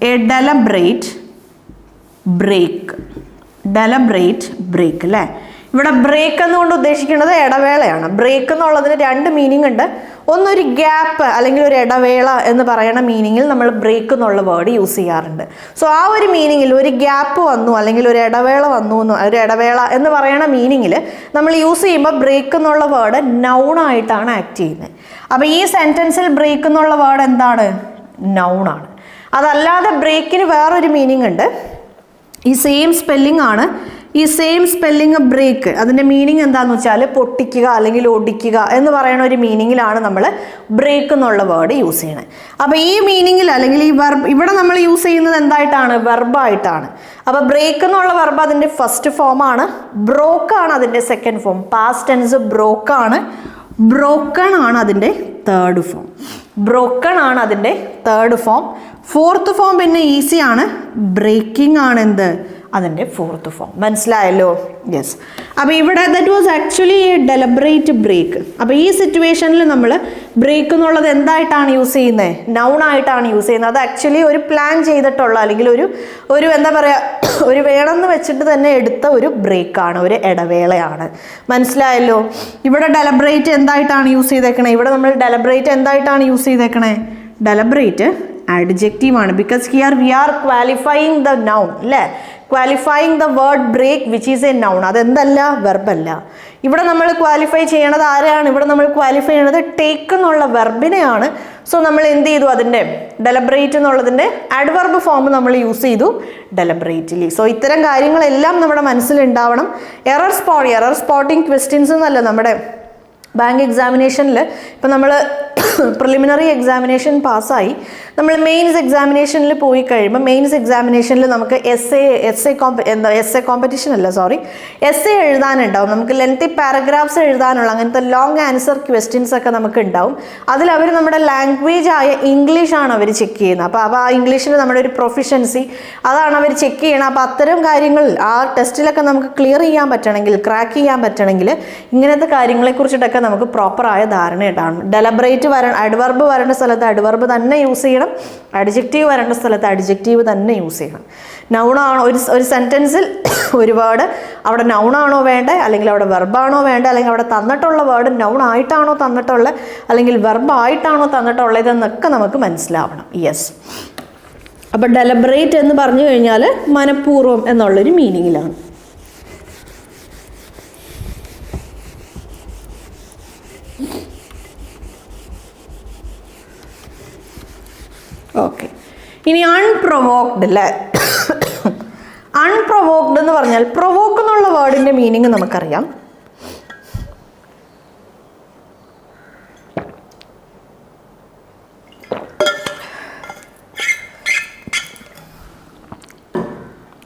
a deliberate break അല്ലേ. ഇവിടെ ബ്രേക്ക് എന്നുകൊണ്ട് ഉദ്ദേശിക്കുന്നത് ഇടവേളയാണ്. ബ്രേക്ക് എന്നുള്ളതിന് രണ്ട് മീനിങ് ഉണ്ട്. ഒന്നൊരു ഗ്യാപ്പ് അല്ലെങ്കിൽ ഒരു ഇടവേള എന്ന് പറയുന്ന മീനിങ്ങിൽ നമ്മൾ ബ്രേക്ക് എന്നുള്ള വേർഡ് യൂസ് ചെയ്യാറുണ്ട്. സോ ആ ഒരു മീനിങ്ങിൽ ഒരു ഗ്യാപ്പ് വന്നു അല്ലെങ്കിൽ ഒരു ഇടവേള വന്നു, ഒരു ഇടവേള എന്ന് പറയുന്ന മീനിങ്ങിൽ നമ്മൾ യൂസ് ചെയ്യുമ്പോൾ ബ്രേക്ക് എന്നുള്ള വേർഡ് നൗൺ ആയിട്ടാണ് ആക്ട് ചെയ്യുന്നത്. അപ്പോൾ ഈ സെൻറ്റൻസിൽ ബ്രേക്ക് എന്നുള്ള വേർഡ് എന്താണ്? നൗൺ ആണ്. അതല്ലാതെ ബ്രേക്കിന് വേറൊരു മീനിങ് ഉണ്ട്. ഈ സെയിം സ്പെല്ലിംഗ് ആണ്. ഈ സെയിം സ്പെല്ലിംഗ് ബ്രേക്ക്, അതിൻ്റെ മീനിങ് എന്താണെന്ന് വെച്ചാൽ പൊട്ടിക്കുക അല്ലെങ്കിൽ ഒടിക്കുക എന്ന് പറയുന്ന ഒരു മീനിങ്ങിലാണ് നമ്മൾ ബ്രേക്ക് എന്നുള്ള വേർഡ് യൂസ് ചെയ്യുന്നത്. അപ്പോൾ ഈ മീനിങ്ങിൽ അല്ലെങ്കിൽ ഈ വെർബ് ഇവിടെ നമ്മൾ യൂസ് ചെയ്യുന്നത് എന്തായിട്ടാണ്? വെർബായിട്ടാണ്. അപ്പോൾ ബ്രേക്ക് എന്നുള്ള വെർബ് അതിൻ്റെ ഫസ്റ്റ് ഫോമാണ്. ബ്രോക്കാണ് അതിൻ്റെ സെക്കൻഡ് ഫോം. പാസ്റ്റ് ടെൻസ് ബ്രോക്കാണ്. ബ്രോക്കൺ ആണ് അതിൻ്റെ തേർഡ് ഫോം. ഫോർത്ത് ഫോം പിന്നെ ഈസിയാണ്. ബ്രേക്കിംഗ് ആണ് എന്ത്? അതിൻ്റെ ഫോർത്ത് ഫോം. മനസ്സിലായല്ലോ? യെസ്. അപ്പോൾ ഇവിടെ that was actually a deliberate break. അപ്പോൾ ഈ സിറ്റുവേഷനിൽ നമ്മൾ ബ്രേക്ക് എന്നുള്ളത് എന്തായിട്ടാണ് യൂസ് ചെയ്യുന്നത്? നൗൺ ആയിട്ടാണ് യൂസ് ചെയ്യുന്നത്. അത് ആക്ച്വലി ഒരു പ്ലാൻ ചെയ്തിട്ടുള്ള അല്ലെങ്കിൽ ഒരു എന്താ പറയുക, ഒരു വേണമെന്ന് വെച്ചിട്ട് തന്നെ എടുത്ത ഒരു ബ്രേക്കാണ്, ഒരു ഇടവേളയാണ്. മനസ്സിലായല്ലോ? ഇവിടെ ഡെലിബറേറ്റ് എന്തായിട്ടാണ് യൂസ് ചെയ്തേക്കണേ? ഇവിടെ നമ്മൾ ഡെലിബറേറ്റ് എന്തായിട്ടാണ് യൂസ് ചെയ്തേക്കണേ? ഡെലിബറേറ്റ് adjective ആണ്. Because here we are qualifying the noun അല്ലേ, qualifying the word break which is a noun. അതെന്തല്ല? വെർബല്ല. ഇവിടെ നമ്മൾ ക്വാലിഫൈ ചെയ്യണത് ആരെയാണ്? ഇവിടെ നമ്മൾ ക്വാലിഫൈ ചെയ്യണത് ടേക്ക് എന്നുള്ള വെർബിനെയാണ്. സോ നമ്മൾ എന്ത് ചെയ്തു? അതിൻ്റെ ഡെലിബറേറ്റ് എന്നുള്ളതിൻ്റെ അഡ്വർബ് ഫോം നമ്മൾ യൂസ് ചെയ്തു ഡെലിബറേറ്റ്ലി. സോ ഇത്തരം കാര്യങ്ങളെല്ലാം നമ്മുടെ മനസ്സിലുണ്ടാവണം. എറർ സ്പോട്ടിംഗ് ക്വസ്റ്റ്യൻസ് എന്നല്ല നമ്മുടെ ബാങ്ക് എക്സാമിനേഷനിൽ. ഇപ്പം നമ്മൾ പ്രിലിമിനറി എക്സാമിനേഷൻ പാസ്സായി നമ്മൾ മെയിൻസ് എക്സാമിനേഷനിൽ പോയി കഴിയുമ്പോൾ മെയിൻസ് എക്സാമിനേഷനിൽ നമുക്ക് എസ് എ എഴുതാനുണ്ടാവും. നമുക്ക് ലെങ്തി പാരഗ്രാഫ്സ് എഴുതാനുള്ള അങ്ങനത്തെ ലോങ് ആൻസർ ക്വസ്റ്റ്യൻസ് ഒക്കെ നമുക്ക് ഉണ്ടാവും. അതിൽ അവർ നമ്മുടെ ലാംഗ്വേജ് ആയ ഇംഗ്ലീഷാണ് അവർ ചെക്ക് ചെയ്യുന്നത്. അപ്പോൾ ആ ഇംഗ്ലീഷിൽ നമ്മുടെ ഒരു പ്രൊഫിഷ്യൻസി അതാണ് അവർ ചെക്ക് ചെയ്യണം. അപ്പോൾ അത്തരം കാര്യങ്ങൾ ആ ടെസ്റ്റിലൊക്കെ നമുക്ക് ക്ലിയർ ചെയ്യാൻ പറ്റണമെങ്കിൽ, ക്രാക്ക് ചെയ്യാൻ പറ്റണമെങ്കിൽ ഇങ്ങനത്തെ കാര്യങ്ങളെക്കുറിച്ചിട്ടൊക്കെ നമുക്ക് പ്രോപ്പറായ ധാരണ ഉണ്ടാവണം. ഡെലിബറേറ്റ് അഡ്വർബ് വരേണ്ട സ്ഥലത്ത് അഡ്വർബ് തന്നെ യൂസ് ചെയ്യണം. അഡ്ജക്റ്റീവ് വരേണ്ട സ്ഥലത്ത് അഡ്ജക്റ്റീവ് തന്നെ യൂസ് ചെയ്യണം. നൗണാണോ ഒരു സെൻറ്റൻസിൽ ഒരു വേർഡ് അവിടെ നൗണാണോ വേണ്ടത്, അല്ലെങ്കിൽ അവിടെ വെർബാണോ വേണ്ടത്, അല്ലെങ്കിൽ അവിടെ തന്നിട്ടുള്ള വേർഡ് നൗൺ ആയിട്ടാണോ തന്നിട്ടുള്ളത്, അല്ലെങ്കിൽ വെർബായിട്ടാണോ തന്നിട്ടുള്ളത് ഇതെന്നൊക്കെ നമുക്ക് മനസ്സിലാവണം. യെസ്. അപ്പോൾ ഡെലിബറേറ്റ് എന്ന് പറഞ്ഞു കഴിഞ്ഞാൽ മനഃപൂർവ്വം എന്നുള്ളൊരു മീനിങ്ങിലാണ്. ഓക്കെ. ഇനി അൺപ്രൊവോക്ഡ് അല്ലേ. അൺപ്രൊവോക്ഡ് എന്ന് പറഞ്ഞാൽ പ്രൊവോക്ക് എന്നുള്ള വേർഡിൻ്റെ മീനിങ് നമുക്കറിയാം.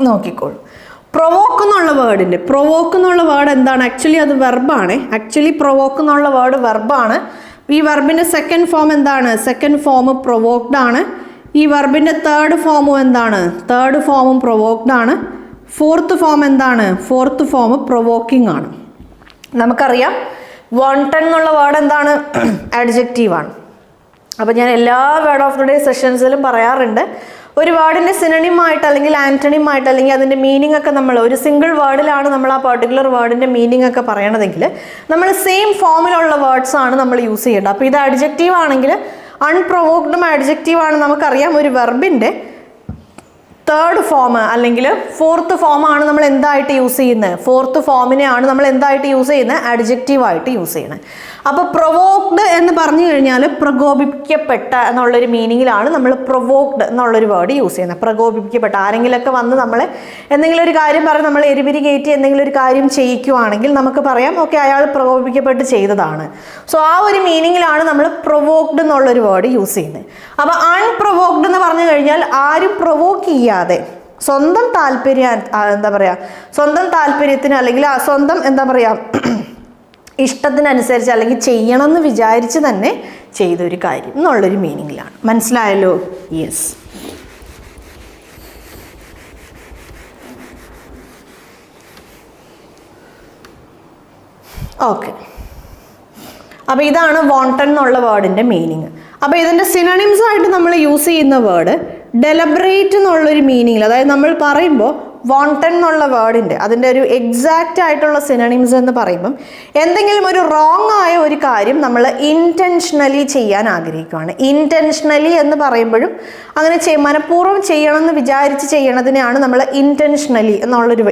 നോക്കിക്കോളൂ. പ്രൊവോക്ക് എന്നുള്ള വേർഡ് എന്താണ്? ആക്ച്വലി അത് വെർബാണ്. പ്രൊവോക്ക് എന്നുള്ള വേർഡ് വെർബാണ്. ഈ വെർബിൻ്റെ സെക്കൻഡ് ഫോം എന്താണ്? സെക്കൻഡ് ഫോം പ്രൊവോക്ഡ് ആണ്. ഈ വെർബിൻ്റെ തേർഡ് ഫോമും എന്താണ്? തേർഡ് ഫോമും പ്രൊവോക്ഡ് ആണ്. ഫോർത്ത് ഫോം എന്താണ്? ഫോർത്ത് ഫോം പ്രൊവോക്കിംഗ് ആണ്. നമുക്കറിയാം വാണ്ടഡ് എന്നുള്ള വേർഡ് എന്താണ്? അഡ്ജക്റ്റീവ് ആണ്. അപ്പോൾ ഞാൻ എല്ലാ വേർഡ് ഓഫ് ദി ഡേ സെഷൻസിലും പറയാറുണ്ട്, ഒരു വേർഡിൻ്റെ സിനണിമായിട്ട് അല്ലെങ്കിൽ ആൻറ്റണിമായിട്ട് അല്ലെങ്കിൽ അതിൻ്റെ മീനിങ് ഒക്കെ നമ്മൾ ഒരു സിംഗിൾ വേർഡിലാണ് നമ്മൾ ആ പെർട്ടിക്കുലർ വേർഡിൻ്റെ മീനിങ് ഒക്കെ പറയണതെങ്കിൽ നമ്മൾ സെയിം ഫോമിലുള്ള വേർഡ്സ് ആണ് നമ്മൾ യൂസ് ചെയ്യേണ്ടത്. അപ്പോൾ ഇത് അഡ്ജക്റ്റീവ് ആണെങ്കിൽ അൺപ്രൊവോക്ഡും അഡ്ജക്റ്റീവ് ആണ്. നമുക്കറിയാം ഒരു വെർബിൻ്റെ തേർഡ് ഫോം അല്ലെങ്കിൽ ഫോർത്ത് ഫോമാണ് നമ്മൾ എന്തായിട്ട് യൂസ് ചെയ്യുന്നത്? ഫോർത്ത് ഫോമിനെയാണ് നമ്മൾ എന്തായിട്ട് യൂസ് ചെയ്യുന്നത്? ആഡ്ജക്റ്റീവായിട്ട് യൂസ് ചെയ്യുന്നത്. അപ്പോൾ പ്രൊവോക്ഡ് എന്ന് പറഞ്ഞു കഴിഞ്ഞാൽ പ്രകോപിപ്പിക്കപ്പെട്ട എന്നുള്ളൊരു മീനിങ്ങിലാണ് നമ്മൾ പ്രൊവോക്ഡ് എന്നുള്ളൊരു വേർഡ് യൂസ് ചെയ്യുന്നത്. പ്രകോപിപ്പിക്കപ്പെട്ട ആരെങ്കിലുമൊക്കെ വന്ന് നമ്മളെ എന്തെങ്കിലും ഒരു കാര്യം പറഞ്ഞ് നമ്മൾ എരിപിരി കയറ്റി എന്തെങ്കിലും ഒരു കാര്യം ചെയ്യിക്കുവാണെങ്കിൽ നമുക്ക് പറയാം ഓക്കെ അയാൾ പ്രകോപിപ്പിക്കപ്പെട്ട് ചെയ്തതാണ്. സോ ആ ഒരു മീനിങ്ങിലാണ് നമ്മൾ പ്രൊവോക്ഡ് എന്നുള്ളൊരു വേർഡ് യൂസ് ചെയ്യുന്നത്. അപ്പോൾ അൺപ്രൊവോക്ഡ് എന്ന് പറഞ്ഞു കഴിഞ്ഞാൽ ആരും പ്രൊവോക്ക് ചെയ്യാതെ സ്വന്തം താല്പര്യം എന്താ പറയുക സ്വന്തം താല്പര്യത്തിന് അല്ലെങ്കിൽ സ്വന്തം എന്താ പറയുക ഇഷ്ടത്തിനനുസരിച്ച് അല്ലെങ്കിൽ ചെയ്യണമെന്ന് വിചാരിച്ച് തന്നെ ചെയ്തൊരു കാര്യം എന്നുള്ളൊരു മീനിങ്ങിലാണ്. മനസ്സിലായല്ലോ? യെസ്. ഓക്കെ, അപ്പോൾ ഇതാണ് wanton എന്നുള്ള വേർഡിൻ്റെ മീനിങ്. അപ്പോൾ ഇതിൻ്റെ സിനണിംസ് ആയിട്ട് നമ്മൾ യൂസ് ചെയ്യുന്ന വേർഡ് ഡെലിബറേറ്റ് എന്നുള്ളൊരു മീനിങ്ങിൽ, അതായത് നമ്മൾ പറയുമ്പോൾ wanton എന്നുള്ള വേർഡിൻ്റെ അതിൻ്റെ ഒരു എക്സാക്റ്റ് ആയിട്ടുള്ള സിനണിംസ് എന്ന് പറയുമ്പം എന്തെങ്കിലും ഒരു റോങ് ആയ ഒരു കാര്യം നമ്മൾ ഇൻറ്റൻഷനലി ചെയ്യാൻ ആഗ്രഹിക്കുകയാണ്. ഇൻറ്റൻഷനലി എന്ന് പറയുമ്പോഴും അങ്ങനെ മനഃപൂർവ്വം ചെയ്യണമെന്ന് വിചാരിച്ച് ചെയ്യണതിനെയാണ് നമ്മൾ ഇൻറ്റൻഷനലി എന്നുള്ളൊരു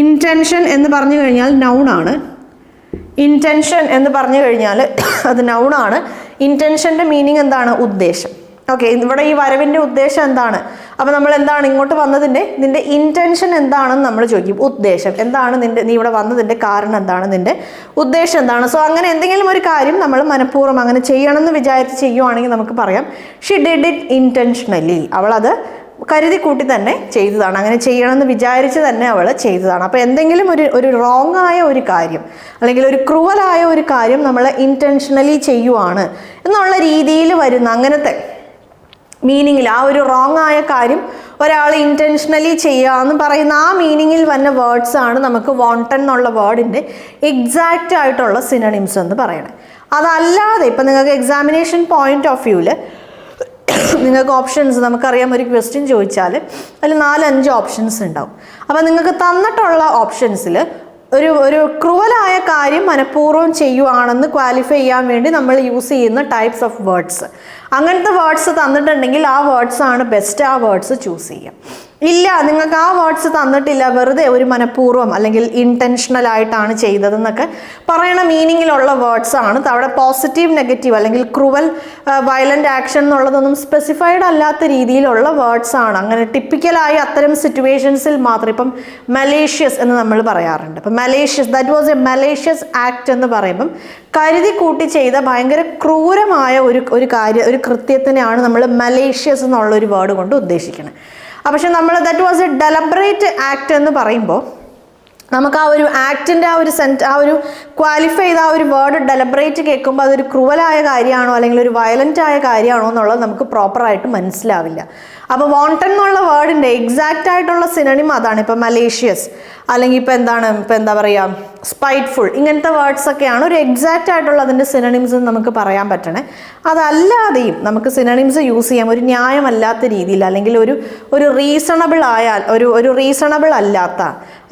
ഇൻറ്റൻഷൻ എന്ന് പറഞ്ഞു കഴിഞ്ഞാൽ നൗണാണ്. ഇൻറ്റൻഷൻ എന്ന് പറഞ്ഞു കഴിഞ്ഞാൽ അത് നൗണാണ്. ഇൻറ്റൻഷൻ്റെ മീനിങ് എന്താണ്? ഉദ്ദേശം. ഓക്കെ, ഇവിടെ ഈ വരവിൻ്റെ ഉദ്ദേശം എന്താണ്? അപ്പോൾ നമ്മൾ എന്താണ് ഇങ്ങോട്ട് വന്നതിൻ്റെ നിൻ്റെ ഇൻറ്റൻഷൻ എന്താണെന്ന് നമ്മൾ ചോദിക്കും. ഉദ്ദേശം എന്താണ്, നീ ഇവിടെ വന്നതിൻ്റെ കാരണം എന്താണ്, നിൻ്റെ ഉദ്ദേശം എന്താണ്? സോ അങ്ങനെ എന്തെങ്കിലും ഒരു കാര്യം നമ്മൾ മനഃപൂർവ്വം അങ്ങനെ ചെയ്യണമെന്ന് വിചാരിച്ച് ചെയ്യുവാണെങ്കിൽ നമുക്ക് പറയാം ഷി ഡിഡ് ഇറ്റ് ഇൻറ്റൻഷനലി. അവളത് കരുതി കൂട്ടി തന്നെ ചെയ്തതാണ്, അങ്ങനെ ചെയ്യണമെന്ന് വിചാരിച്ച് തന്നെ അവൾ ചെയ്തതാണ്. അപ്പോൾ എന്തെങ്കിലും ഒരു റോങ് ആയ ഒരു കാര്യം അല്ലെങ്കിൽ ഒരു ക്രൂവലായ ഒരു കാര്യം നമ്മൾ ഇൻറ്റൻഷനലി ചെയ്യുവാണ് എന്നുള്ള രീതിയിൽ വരുന്ന അങ്ങനത്തെ മീനിങ്ങിൽ ആ ഒരു റോങ് ആയ കാര്യം ഒരാൾ ഇൻറ്റൻഷനലി ചെയ്യുക എന്ന് പറയുന്ന ആ മീനിങ്ങിൽ വന്ന വേർഡ്സാണ് നമുക്ക് wanton എന്നുള്ള വേർഡിൻ്റെ എക്സാക്റ്റ് ആയിട്ടുള്ള സിനണിംസ് എന്ന് പറയണത്. അതല്ലാതെ ഇപ്പം നിങ്ങൾക്ക് എക്സാമിനേഷൻ പോയിന്റ് ഓഫ് വ്യൂവിൽ നിങ്ങൾക്ക് ഓപ്ഷൻസ്, നമുക്കറിയാം ഒരു ക്വസ്റ്റ്യൻ ചോദിച്ചാൽ അതിൽ 4-5 ഓപ്ഷൻസ് ഉണ്ടാവും. അപ്പോൾ നിങ്ങൾക്ക് തന്നിട്ടുള്ള ഓപ്ഷൻസിൽ ഒരു ക്രൂവലായ കാര്യം മനഃപൂർവ്വം ചെയ്യുവാണെന്ന് ക്വാളിഫൈ ചെയ്യാൻ വേണ്ടി നമ്മൾ യൂസ് ചെയ്യുന്ന ടൈപ്സ് ഓഫ് വേർഡ്സ്, അങ്ങനത്തെ വേർഡ്സ് തന്നിട്ടുണ്ടെങ്കിൽ ആ വേർഡ്സ് ആണ് ബെസ്റ്റ്, ആ വേർഡ്സ് ചൂസ് ചെയ്യാം. ഇല്ല, നിങ്ങൾക്ക് ആ വേർഡ്സ് തന്നിട്ടില്ല, വെറുതെ ഒരു മനഃപൂർവ്വം അല്ലെങ്കിൽ ഇൻറ്റൻഷണൽ ആയിട്ടാണ് ചെയ്തതെന്നൊക്കെ പറയണ മീനിങ്ങിലുള്ള വേർഡ്സ് ആണ്. അവിടെ പോസിറ്റീവ് നെഗറ്റീവ് അല്ലെങ്കിൽ ക്രൂവൽ വയലൻ്റ് ആക്ഷൻ എന്നുള്ളതൊന്നും സ്പെസിഫൈഡ് അല്ലാത്ത രീതിയിലുള്ള വേർഡ്സ് ആണ്. അങ്ങനെ ടിപ്പിക്കലായി അത്തരം സിറ്റുവേഷൻസിൽ മാത്രം. ഇപ്പം മലേഷ്യസ് എന്ന് നമ്മൾ പറയാറുണ്ട്. ഇപ്പം malicious, that was A malicious act എന്ന് പറയുമ്പം കരുതി കൂട്ടി ചെയ്ത ഭയങ്കര ക്രൂരമായ ഒരു കാര്യം, ഒരു കൃത്യത്തിനെയാണ് നമ്മൾ മലേഷ്യസ് എന്നുള്ളൊരു വേർഡ് കൊണ്ട് ഉദ്ദേശിക്കുന്നത്. പക്ഷെ നമ്മൾ that was A deliberate act എന്ന് പറയുമ്പോൾ നമുക്ക് ആ ഒരു ആക്ടിൻ്റെ ആ ഒരു ക്വാളിഫൈ ചെയ്ത ആ ഒരു വേർഡ് ഡെലിബറേറ്റ് കേൾക്കുമ്പോൾ അതൊരു ക്രൂവലായ കാര്യമാണോ അല്ലെങ്കിൽ ഒരു വയലൻ്റ് ആയ കാര്യമാണോ എന്നുള്ളത് നമുക്ക് പ്രോപ്പറായിട്ട് മനസ്സിലാവില്ല. അപ്പോൾ wanton എന്നുള്ള വേർഡിൻ്റെ എക്സാക്റ്റ് ആയിട്ടുള്ള സിനണിം അതാണ്. ഇപ്പം മലേഷ്യസ് അല്ലെങ്കിൽ ഇപ്പം എന്താ പറയുക സ്പൈറ്റ്ഫുൾ, ഇങ്ങനത്തെ വേർഡ്സൊക്കെയാണ് ഒരു എക്സാക്റ്റ് ആയിട്ടുള്ള അതിൻ്റെ സിനണിംസ് നമുക്ക് പറയാൻ പറ്റണേ. അതല്ലാതെയും നമുക്ക് സിനണിംസ് യൂസ് ചെയ്യാം ഒരു ന്യായമല്ലാത്ത രീതിയിൽ, അല്ലെങ്കിൽ ഒരു റീസണബിൾ ആയാൽ ഒരു റീസണബിൾ അല്ലാത്ത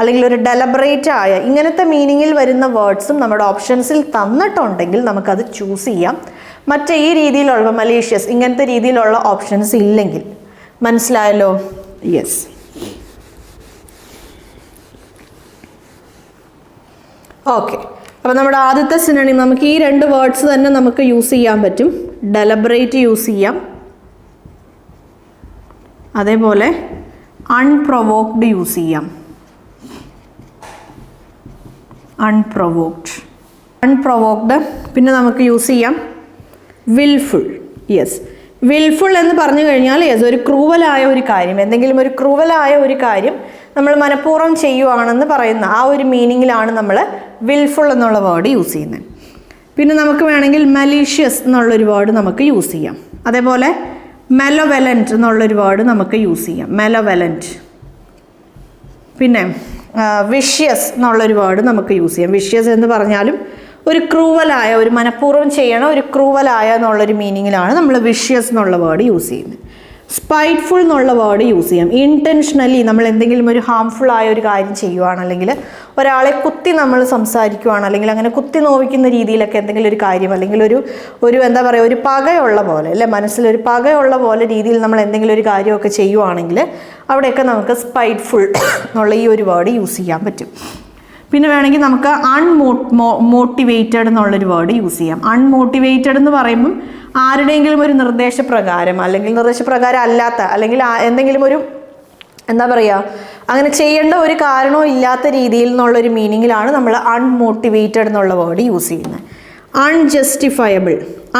അല്ലെങ്കിൽ ഒരു ഡെലിബറേറ്റ് ആയ ഇങ്ങനത്തെ മീനിങ്ങിൽ വരുന്ന വേർഡ്സും നമ്മുടെ ഓപ്ഷൻസിൽ തന്നിട്ടുണ്ടെങ്കിൽ നമുക്കത് ചൂസ് ചെയ്യാം. മറ്റേ ഈ രീതിയിലുള്ള മലേഷ്യസ് ഇങ്ങനത്തെ രീതിയിലുള്ള ഓപ്ഷൻസ് ഇല്ലെങ്കിൽ. മനസ്സിലായല്ലോ? യെസ്. ഓക്കെ, അപ്പോൾ നമ്മുടെ ആദ്യത്തെ സിനണിം നമുക്ക് ഈ 2 വേർഡ്സ് തന്നെ നമുക്ക് യൂസ് ചെയ്യാൻ പറ്റും. ഡെലിബറേറ്റ് യൂസ് ചെയ്യാം, അതേപോലെ അൺപ്രൊവോക്ഡ് യൂസ് ചെയ്യാം. അൺപ്രൊവോക്ഡ് പിന്നെ നമുക്ക് യൂസ് ചെയ്യാം വിൽഫുൾ. യെസ്, വിൽഫുൾ എന്ന് പറഞ്ഞു കഴിഞ്ഞാൽ യെസ് ഒരു ക്രൂവലായ ഒരു കാര്യം, എന്തെങ്കിലും ഒരു ക്രൂവലായ ഒരു കാര്യം നമ്മൾ മനഃപൂർവ്വം ചെയ്യുവാണെന്ന് പറയുന്ന ആ ഒരു മീനിങ്ങിലാണ് നമ്മൾ വിൽഫുൾ എന്നുള്ള വേർഡ് യൂസ് ചെയ്യുന്നത്. പിന്നെ നമുക്ക് വേണമെങ്കിൽ മലീഷ്യസ് എന്നുള്ളൊരു വേർഡ് നമുക്ക് യൂസ് ചെയ്യാം. അതേപോലെ മെലോവലൻറ്റ് എന്നുള്ളൊരു വേർഡ് നമുക്ക് യൂസ് ചെയ്യാം, മെലോവലൻറ്റ്. പിന്നെ വിഷ്യസ് എന്നുള്ളൊരു വേർഡ് നമുക്ക് യൂസ് ചെയ്യാം. വിഷ്യസ് എന്ന് പറഞ്ഞാലും ഒരു ക്രൂവലായ, ഒരു മനഃപൂർവ്വം ചെയ്യണ ഒരു ക്രൂവലായ എന്നുള്ളൊരു മീനിങ്ങിലാണ് നമ്മൾ വിഷ്യസ് എന്നുള്ള വേർഡ് യൂസ് ചെയ്യുന്നത്. സ്പൈറ്റ്ഫുൾ എന്നുള്ള വേർഡ് യൂസ് ചെയ്യാം. ഇൻറ്റൻഷനലി നമ്മൾ എന്തെങ്കിലും ഒരു ഹാംഫുൾ ആയ ഒരു കാര്യം ചെയ്യുവാണ്, അല്ലെങ്കിൽ ഒരാളെ കുത്തി നമ്മൾ സംസാരിക്കുവാണ്, അല്ലെങ്കിൽ അങ്ങനെ കുത്തി നോവിക്കുന്ന രീതിയിലൊക്കെ എന്തെങ്കിലും ഒരു കാര്യം, അല്ലെങ്കിൽ ഒരു എന്താ പറയുക, ഒരു പകയുള്ള പോലെ അല്ലെ, മനസ്സിലൊരു പകയുള്ള പോലെ രീതിയിൽ നമ്മൾ എന്തെങ്കിലും ഒരു കാര്യമൊക്കെ ചെയ്യുവാണെങ്കിൽ അവിടെയൊക്കെ നമുക്ക് സ്പൈറ്റ്ഫുൾ എന്നുള്ള ഈ ഒരു വേർഡ് യൂസ് ചെയ്യാൻ പറ്റും. പിന്നെ വേണമെങ്കിൽ നമുക്ക് മോട്ടിവേറ്റഡ് എന്നുള്ളൊരു വേർഡ് യൂസ് ചെയ്യാം. അൺമോട്ടിവേറ്റഡ് എന്ന് പറയുമ്പം ആരുടെയെങ്കിലും ഒരു നിർദ്ദേശപ്രകാരം, അല്ലെങ്കിൽ നിർദ്ദേശപ്രകാരം അല്ലാത്ത, അല്ലെങ്കിൽ എന്തെങ്കിലും ഒരു എന്താ പറയുക, അങ്ങനെ ചെയ്യേണ്ട ഒരു കാരണവും ഇല്ലാത്ത രീതിയിൽ നിന്നുള്ളൊരു മീനിങ്ങിലാണ് നമ്മൾ അൺമോട്ടിവേറ്റഡ് എന്നുള്ള വേർഡ് യൂസ് ചെയ്യുന്നത്.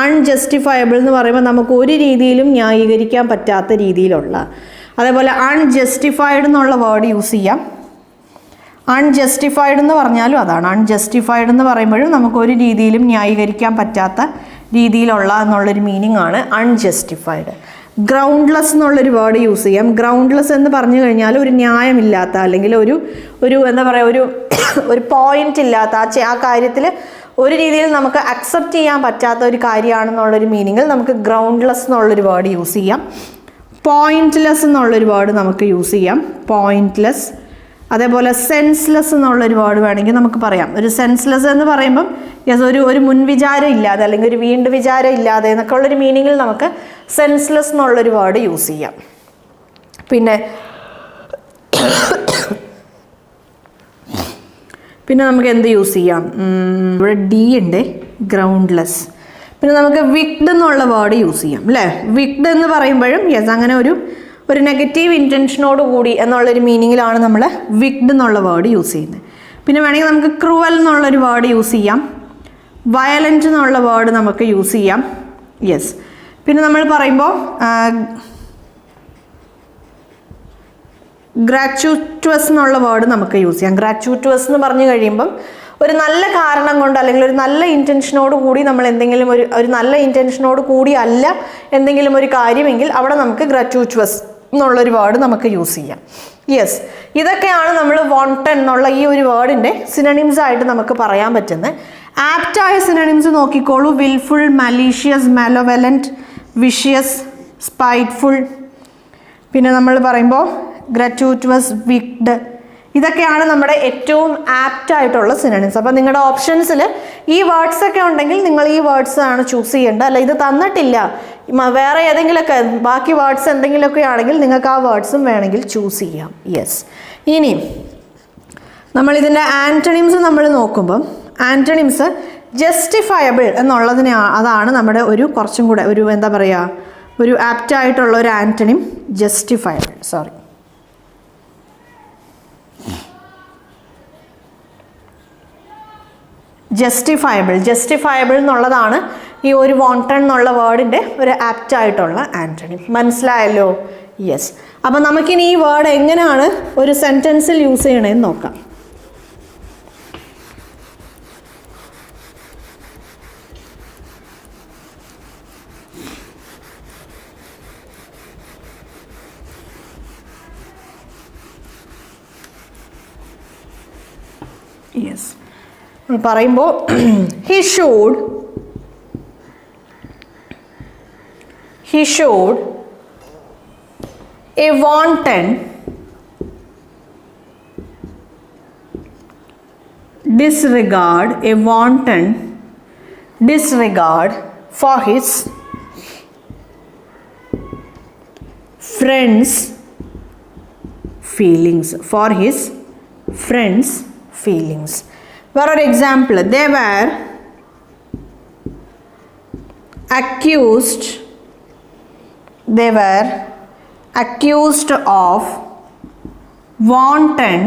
അൺജസ്റ്റിഫയബിൾ എന്ന് പറയുമ്പോൾ നമുക്ക് ഒരു രീതിയിലും ന്യായീകരിക്കാൻ പറ്റാത്ത രീതിയിലുള്ള. അതേപോലെ അൺജസ്റ്റിഫൈഡ് എന്നുള്ള വേർഡ് യൂസ് ചെയ്യാം. അൺജസ്റ്റിഫൈഡ് എന്ന് പറഞ്ഞാലും അതാണ്. അൺജസ്റ്റിഫൈഡ് എന്ന് പറയുമ്പോഴും നമുക്കൊരു രീതിയിലും ന്യായീകരിക്കാൻ പറ്റാത്ത രീതിയിലുള്ള എന്നുള്ളൊരു മീനിങ് ആണ് അൺജസ്റ്റിഫൈഡ്. ഗ്രൗണ്ട്ലെസ് എന്നുള്ളൊരു വേർഡ് യൂസ് ചെയ്യാം. ഗ്രൗണ്ട്ലെസ് എന്ന് പറഞ്ഞു കഴിഞ്ഞാൽ ഒരു ന്യായമില്ലാത്ത, അല്ലെങ്കിൽ ഒരു എന്താ പറയുക, ഒരു പോയിന്റ് ഇല്ലാത്ത, ആ കാര്യത്തിൽ ഒരു രീതിയിൽ നമുക്ക് അക്സെപ്റ്റ് ചെയ്യാൻ പറ്റാത്ത ഒരു കാര്യമാണെന്നുള്ളൊരു മീനിങ്ങിൽ നമുക്ക് ഗ്രൗണ്ട്ലെസ് എന്നുള്ളൊരു വേർഡ് യൂസ് ചെയ്യാം. പോയിന്റ്ലെസ് എന്നുള്ളൊരു വേർഡ് നമുക്ക് യൂസ് ചെയ്യാം. പോയിന്റ്ലെസ്. അതേപോലെ സെൻസ്ലെസ് എന്നുള്ളൊരു വേർഡ് വേണമെങ്കിൽ നമുക്ക് പറയാം. ഒരു സെൻസ്ലെസ് എന്ന് പറയുമ്പം ഒരു മുൻവിചാരം ഇല്ലാതെ, അല്ലെങ്കിൽ ഒരു വീണ്ടും വിചാരം ഇല്ലാതെ എന്നൊക്കെ ഉള്ളൊരു മീനിങ്ങിൽ നമുക്ക് സെൻസ്ലെസ് എന്നുള്ളൊരു വേർഡ് യൂസ് ചെയ്യാം. പിന്നെ നമുക്ക് എന്ത് യൂസ് ചെയ്യാം? ഇവിടെ ഡി ഉണ്ട്, ഗ്രൗണ്ട്ലെസ്. പിന്നെ നമുക്ക് വിക്ഡ് എന്നുള്ള വേർഡ് യൂസ് ചെയ്യാം അല്ലേ. വിക്ഡ് എന്ന് പറയുമ്പോഴും അങ്ങനെ ഒരു നെഗറ്റീവ് ഇൻറ്റൻഷനോട് കൂടി എന്നുള്ളൊരു മീനിങ്ങിലാണ് നമ്മൾ വിക്ഡ് എന്നുള്ള വേർഡ് യൂസ് ചെയ്യുന്നത്. പിന്നെ വേണമെങ്കിൽ നമുക്ക് ക്രൂവൽ എന്നുള്ളൊരു വേർഡ് യൂസ് ചെയ്യാം. വയലൻറ്റ് എന്നുള്ള വേർഡ് നമുക്ക് യൂസ് ചെയ്യാം. പിന്നെ നമ്മൾ പറയുമ്പോൾ ഗ്രാച്യൂറ്റസ് എന്നുള്ള വേർഡ് നമുക്ക് യൂസ് ചെയ്യാം. ഗ്രാച്യൂറ്റസ് എന്ന് പറഞ്ഞു കഴിയുമ്പം ഒരു നല്ല കാരണം കൊണ്ട്, അല്ലെങ്കിൽ ഒരു നല്ല ഇൻറ്റൻഷനോട് കൂടി നമ്മൾ എന്തെങ്കിലും ഒരു നല്ല ഇൻറ്റൻഷനോട് കൂടി അല്ല എന്തെങ്കിലും ഒരു കാര്യമെങ്കിൽ അവിടെ നമുക്ക് ഗ്രാച്യൂറ്റസ് എന്നുള്ളൊരു വേർഡ് നമുക്ക് യൂസ് ചെയ്യാം. ഇതൊക്കെയാണ് നമ്മൾ വാണ്ടഡ് എന്നുള്ള ഈ ഒരു വേർഡിൻ്റെ സിനണിംസ് ആയിട്ട് നമുക്ക് പറയാൻ പറ്റുന്നത്. ആപ്റ്റായ സിനണിംസ് നോക്കിക്കോളൂ. Wilful, malicious, malevolent, vicious, spiteful. പിന്നെ നമ്മൾ പറയുമ്പോൾ ഗ്രാറ്റ്യൂറ്റസ്, വിക്ഡ്, ഇതൊക്കെയാണ് നമ്മുടെ ഏറ്റവും ആപ്റ്റ് ആയിട്ടുള്ള സിനണിംസ്. അപ്പോൾ നിങ്ങളുടെ ഓപ്ഷൻസിൽ ഈ വേർഡ്സ് ഒക്കെ ഉണ്ടെങ്കിൽ നിങ്ങൾ ഈ വേർഡ്സ് ആണ് ചൂസ് ചെയ്യേണ്ടത്. അല്ല, ഇത് തന്നിട്ടില്ല, വേറെ ഏതെങ്കിലുമൊക്കെ ബാക്കി വേർഡ്സ് എന്തെങ്കിലുമൊക്കെ ആണെങ്കിൽ നിങ്ങൾക്ക് ആ വേർഡ്സും വേണമെങ്കിൽ ചൂസ് ചെയ്യാം. ഇനി നമ്മളിതിൻ്റെ ആൻറ്റണിംസ് നമ്മൾ നോക്കുമ്പം ആൻറ്റണിംസ് ജസ്റ്റിഫയബിൾ എന്നുള്ളതിനെ, അതാണ് നമ്മുടെ കുറച്ചും കൂടെ എന്താ പറയുക, ഒരു ആപ്റ്റായിട്ടുള്ള ഒരു ആൻറ്റണിം. ജസ്റ്റിഫയബിൾ ജസ്റ്റിഫയബിൾ എന്നുള്ളതാണ് ഈ ഒരു വാണ്ടഡ് എന്നുള്ള വേർഡിൻ്റെ ഒരു ആപ്റ്റ് ആയിട്ടുള്ള ആൻറ്റണിം. മനസ്സിലായല്ലോ? അപ്പം നമുക്കിനി ഈ വേർഡ് എങ്ങനെയാണ് ഒരു സെൻറ്റൻസിൽ യൂസ് ചെയ്യണമെന്ന് നോക്കാം. പറയുമ്പോൾ he showed a wanton disregard for his friends' feelings. Another example, they were accused of wanton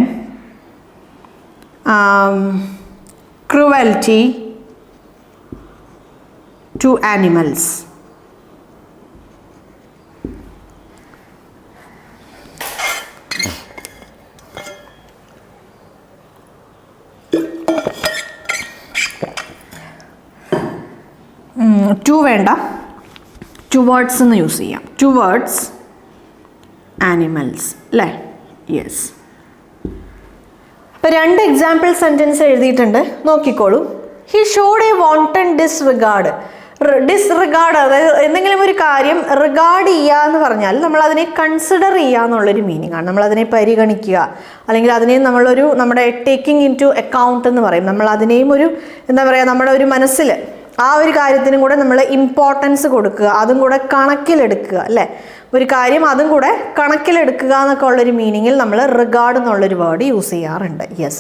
cruelty to animals. To വേണ്ട, ടുവേർഡ്സ് എന്ന് യൂസ് ചെയ്യാം. ടുവേർഡ്സ് ആനിമൽസ് അല്ലേ? അപ്പോൾ രണ്ട് എക്സാമ്പിൾ സെൻറ്റൻസ് എഴുതിയിട്ടുണ്ട്, നോക്കിക്കോളൂ. He showed a wanton disregard. Disregard, അതായത് എന്തെങ്കിലും ഒരു കാര്യം റിഗാർഡ് ചെയ്യുക എന്ന് പറഞ്ഞാൽ നമ്മൾ അതിനെ കൺസിഡർ ചെയ്യുക എന്നുള്ളൊരു മീനിങ് ആണ്. നമ്മൾ അതിനെ പരിഗണിക്കുക, അല്ലെങ്കിൽ അതിനെ നമ്മുടെ ടേക്കിംഗ് ഇൻ ടു അക്കൗണ്ട് എന്ന് പറയും. നമ്മൾ അതിനെയും ഒരു എന്താ പറയുക, നമ്മുടെ ഒരു മനസ്സിൽ ആ ഒരു കാര്യത്തിനും കൂടെ നമ്മൾ ഇമ്പോർട്ടൻസ് കൊടുക്കുക, അതും കൂടെ കണക്കിലെടുക്കുക അല്ലേ, ഒരു കാര്യം അതും കൂടെ കണക്കിലെടുക്കുക എന്നൊക്കെ ഉള്ളൊരു മീനിങ്ങിൽ നമ്മൾ റിഗാർഡ് എന്നുള്ളൊരു വേർഡ് യൂസ് ചെയ്യാറുണ്ട്. യെസ്,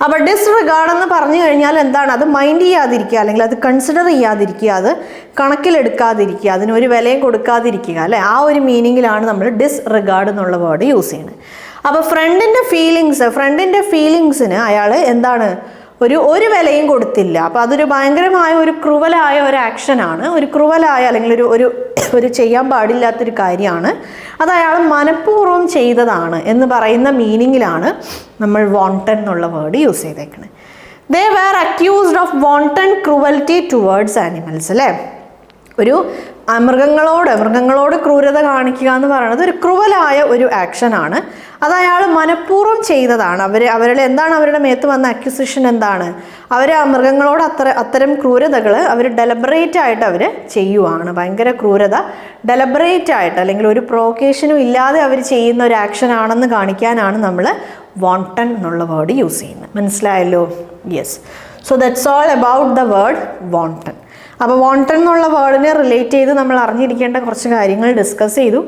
അപ്പോൾ ഡിസ്റിഗാർഡ് എന്ന് പറഞ്ഞു കഴിഞ്ഞാൽ എന്താണ്, അത് മൈൻഡ് ചെയ്യാതിരിക്കുക, അല്ലെങ്കിൽ അത് കൺസിഡർ ചെയ്യാതിരിക്കുക, അത് കണക്കിലെടുക്കാതിരിക്കുക, അതിനൊരു വിലയും കൊടുക്കാതിരിക്കുക അല്ലേ, ആ ഒരു മീനിങ്ങിലാണ് നമ്മൾ ഡിസ്റിഗാർഡ് എന്നുള്ള വേർഡ് യൂസ് ചെയ്യുന്നത്. അപ്പോൾ ഫ്രണ്ടിൻ്റെ ഫീലിങ്സിന് അയാൾ എന്താണ് ഒരു വിലയും കൊടുത്തില്ല. അപ്പോൾ അതൊരു ഭയങ്കരമായ ഒരു ക്രൂവലായ ഒരു ആക്ഷനാണ്, ഒരു ക്രൂവലായ അല്ലെങ്കിൽ ഒരു ചെയ്യാൻ പാടില്ലാത്തൊരു കാര്യമാണ്, അത് അയാൾ മനഃപൂർവ്വം ചെയ്തതാണ് എന്ന് പറയുന്ന മീനിങ്ങിലാണ് നമ്മൾ wanton എന്നുള്ള വേർഡ് യൂസ് ചെയ്തേക്കുന്നത്. They were accused of wanton cruelty towards animals അല്ലേ, ഒരു മൃഗങ്ങളോട് ക്രൂരത കാണിക്കുക എന്ന് പറയുന്നത് ഒരു ക്രൂവലായ ഒരു ആക്ഷനാണ്, അത് അയാൾ മനഃപൂർവ്വം ചെയ്തതാണ്. അവരുടെ എന്താണ് അവരുടെ മേത്ത് വന്ന അക്യൂസിഷൻ എന്താണ്, അവർ ആ മൃഗങ്ങളോട് അത്തരം ക്രൂരതകൾ അവർ ഡെലിബറേറ്റ് ആയിട്ട് അവർ ചെയ്യുവാണ്. ഭയങ്കര ക്രൂരത ഡെലിബറേറ്റ് ആയിട്ട് അല്ലെങ്കിൽ ഒരു പ്രൊവോക്കേഷനും ഇല്ലാതെ അവർ ചെയ്യുന്ന ഒരു ആക്ഷൻ ആണെന്ന് കാണിക്കാനാണ് നമ്മൾ wanton എന്നുള്ള വേർഡ് യൂസ് ചെയ്യുന്നത്. മനസ്സിലായല്ലോ? Yes, so that's all about the word wanton. അപ്പോൾ wanton എന്നുള്ള വേർഡിനെ റിലേറ്റ് ചെയ്ത് നമ്മൾ അറിഞ്ഞിരിക്കേണ്ട കുറച്ച് കാര്യങ്ങൾ ഡിസ്കസ് ചെയ്തു.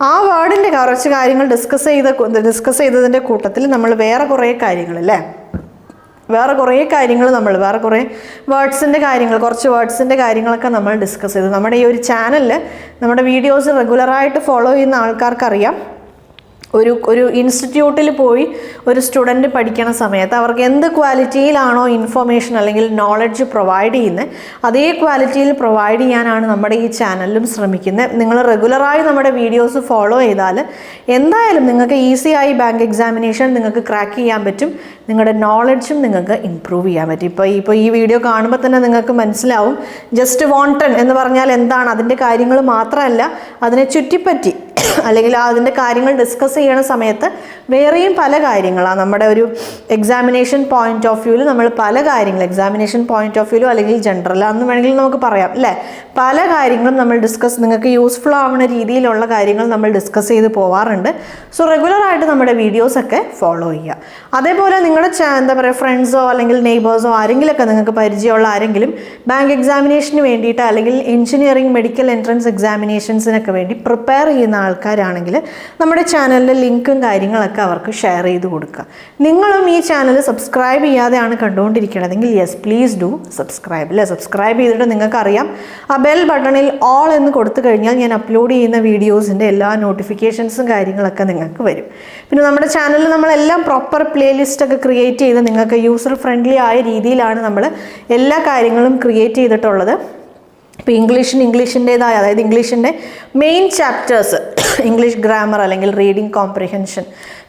ആ വേർഡിൻ്റെ കുറച്ച് കാര്യങ്ങൾ ഡിസ്കസ് ചെയ്തതിൻ്റെ കൂട്ടത്തിൽ നമ്മൾ വേറെ കുറേ കാര്യങ്ങൾ കുറച്ച് വേർഡ്സിൻ്റെ കാര്യങ്ങളൊക്കെ നമ്മൾ ഡിസ്കസ് ചെയ്തു. നമ്മുടെ ഈ ഒരു ചാനലിൽ നമ്മുടെ വീഡിയോസ് റെഗുലറായിട്ട് ഫോളോ ചെയ്യുന്ന ആൾക്കാർക്കറിയാം, ഒരു ഇൻസ്റ്റിറ്റ്യൂട്ടിൽ പോയി ഒരു സ്റ്റുഡൻറ്റ് പഠിക്കുന്ന സമയത്ത് അവർക്ക് എന്ത് ക്വാളിറ്റിയിലാണോ ഇൻഫർമേഷൻ അല്ലെങ്കിൽ നോളജ് പ്രൊവൈഡ് ചെയ്യുന്നത്, അതേ ക്വാളിറ്റിയിൽ പ്രൊവൈഡ് ചെയ്യാനാണ് നമ്മുടെ ഈ ചാനലിലും ശ്രമിക്കുന്നത്. നിങ്ങൾ റെഗുലറായി നമ്മുടെ വീഡിയോസ് ഫോളോ ചെയ്താൽ എന്തായാലും നിങ്ങൾക്ക് ഈസിയായി ബാങ്ക് എക്സാമിനേഷൻ നിങ്ങൾക്ക് ക്രാക്ക് ചെയ്യാൻ പറ്റും, നിങ്ങളുടെ നോളജും നിങ്ങൾക്ക് ഇമ്പ്രൂവ് ചെയ്യാൻ പറ്റും. ഇപ്പോൾ ഈ വീഡിയോ കാണുമ്പോൾ തന്നെ നിങ്ങൾക്ക് മനസ്സിലാവും, ജസ്റ്റ് wanton എന്ന് പറഞ്ഞാൽ എന്താണ്, അതിൻ്റെ കാര്യങ്ങൾ മാത്രമല്ല അതിനെ ചുറ്റിപ്പറ്റി അല്ലെങ്കിൽ അതിൻ്റെ കാര്യങ്ങൾ ഡിസ്കസ് ചെയ്യണ സമയത്ത് വേറെയും പല കാര്യങ്ങളാണ് നമ്മുടെ ഒരു എക്സാമിനേഷൻ പോയിന്റ് ഓഫ് വ്യൂവിൽ നമ്മൾ പല കാര്യങ്ങൾ എക്സാമിനേഷൻ പോയിന്റ് ഓഫ് വ്യൂവിലോ അല്ലെങ്കിൽ ജനറൽ എന്ന് വേണമെങ്കിൽ നമുക്ക് പറയാം അല്ലേ, പല കാര്യങ്ങളും നമ്മൾ നിങ്ങൾക്ക് യൂസ്ഫുൾ ആവുന്ന രീതിയിലുള്ള കാര്യങ്ങൾ നമ്മൾ ഡിസ്കസ് ചെയ്ത് പോവാറുണ്ട്. സോ റെഗുലറായിട്ട് നമ്മുടെ വീഡിയോസൊക്കെ ഫോളോ ചെയ്യുക. അതേപോലെ നിങ്ങളുടെ എന്താ പറയുക ഫ്രണ്ട്സോ അല്ലെങ്കിൽ നെയ്ബേഴ്സോ ആരെങ്കിലുമൊക്കെ നിങ്ങൾക്ക് പരിചയമുള്ള ആരെങ്കിലും ബാങ്ക് എക്സാമിനേഷന് വേണ്ടിയിട്ട് അല്ലെങ്കിൽ എഞ്ചിനീയറിംഗ് മെഡിക്കൽ എൻട്രൻസ് എക്സാമിനേഷൻസിനൊക്കെ വേണ്ടി പ്രിപ്പയർ ചെയ്യുന്ന ആൾക്കാരാണെങ്കിൽ നമ്മുടെ ചാനലിലെ ലിങ്കും കാര്യങ്ങളൊക്കെ അവർക്ക് ഷെയർ ചെയ്ത് കൊടുക്കുക. നിങ്ങളും ഈ ചാനൽ സബ്സ്ക്രൈബ് ചെയ്യാതെയാണ് കണ്ടുകൊണ്ടിരിക്കണതെങ്കിൽ യെസ് പ്ലീസ് ഡു സബ്സ്ക്രൈബ് അല്ലേ. സബ്സ്ക്രൈബ് ചെയ്തിട്ട് നിങ്ങൾക്കറിയാം ആ ബെൽ ബട്ടണിൽ ഓൾ എന്ന് കൊടുത്തു കഴിഞ്ഞാൽ ഞാൻ അപ്ലോഡ് ചെയ്യുന്ന വീഡിയോസിൻ്റെ എല്ലാ നോട്ടിഫിക്കേഷൻസും കാര്യങ്ങളൊക്കെ നിങ്ങൾക്ക് വരും. പിന്നെ നമ്മുടെ ചാനലിൽ നമ്മളെല്ലാം പ്രോപ്പർ പ്ലേലിസ്റ്റൊക്കെ ക്രിയേറ്റ് ചെയ്ത് നിങ്ങൾക്ക് യൂസർ ഫ്രണ്ട്ലി ആയ രീതിയിലാണ് നമ്മൾ എല്ലാ കാര്യങ്ങളും ക്രിയേറ്റ് ചെയ്തിട്ടുള്ളത്. ഇപ്പോൾ ഇംഗ്ലീഷിൻ്റേതായ അതായത് ഇംഗ്ലീഷിൻ്റെ മെയിൻ ചാപ്റ്റേഴ്സ്, ഇംഗ്ലീഷ് ഗ്രാമർ അല്ലെങ്കിൽ റീഡിംഗ് കോംപ്രിഹെൻഷൻ,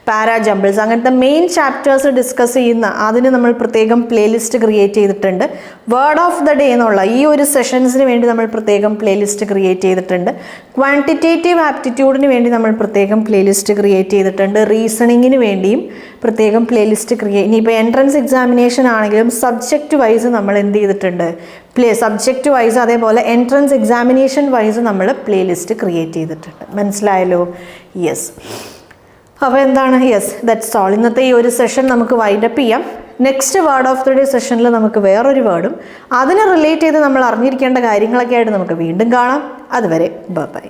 പാരാ ജംബിൾസ്, അങ്ങനത്തെ മെയിൻ ചാപ്റ്റേഴ്സ് ഡിസ്കസ് ചെയ്യുന്ന അതിന് നമ്മൾ പ്രത്യേകം പ്ലേലിസ്റ്റ് ക്രിയേറ്റ് ചെയ്തിട്ടുണ്ട്. വേർഡ് ഓഫ് ദ ഡേ എന്നുള്ള ഈ ഒരു സെഷൻസിന് വേണ്ടി നമ്മൾ പ്രത്യേകം പ്ലേലിസ്റ്റ് ക്രിയേറ്റ് ചെയ്തിട്ടുണ്ട്. ക്വാണ്ടിറ്റേറ്റീവ് ആപ്റ്റിറ്റ്യൂഡിന് വേണ്ടി നമ്മൾ പ്രത്യേകം പ്ലേലിസ്റ്റ് ക്രിയേറ്റ് ചെയ്തിട്ടുണ്ട്. റീസണിങ്ങിന് വേണ്ടിയും പ്രത്യേകം പ്ലേലിസ്റ്റ് ഇനിയിപ്പോൾ എൻട്രൻസ് എക്സാമിനേഷൻ ആണെങ്കിലും സബ്ജക്റ്റ് വൈസ് നമ്മൾ എന്ത് ചെയ്തിട്ടുണ്ട്, സബ്ജക്റ്റ് വൈസ് അതേപോലെ എൻട്രൻസ് എക്സാമിനേഷൻ വൈസ് നമ്മൾ പ്ലേലിസ്റ്റ് ക്രിയേറ്റ് ചെയ്തിട്ടുണ്ട്. മനസ്സിലായല്ലോ? യെസ്, അപ്പോൾ എന്താണ്, യെസ് ദാറ്റ്സ് ഓൾ. ഇന്നത്തെ ഈ ഒരു സെഷൻ നമുക്ക് വൈൻഡപ്പ് ചെയ്യാം. Next word of the day സെഷനിൽ നമുക്ക് വേറൊരു വേർഡും അതിനെ റിലേറ്റ് ചെയ്ത് നമ്മൾ അറിഞ്ഞിരിക്കേണ്ട കാര്യങ്ങളൊക്കെ ആയിട്ട് നമുക്ക് വീണ്ടും കാണാം. അതുവരെ ബൈ.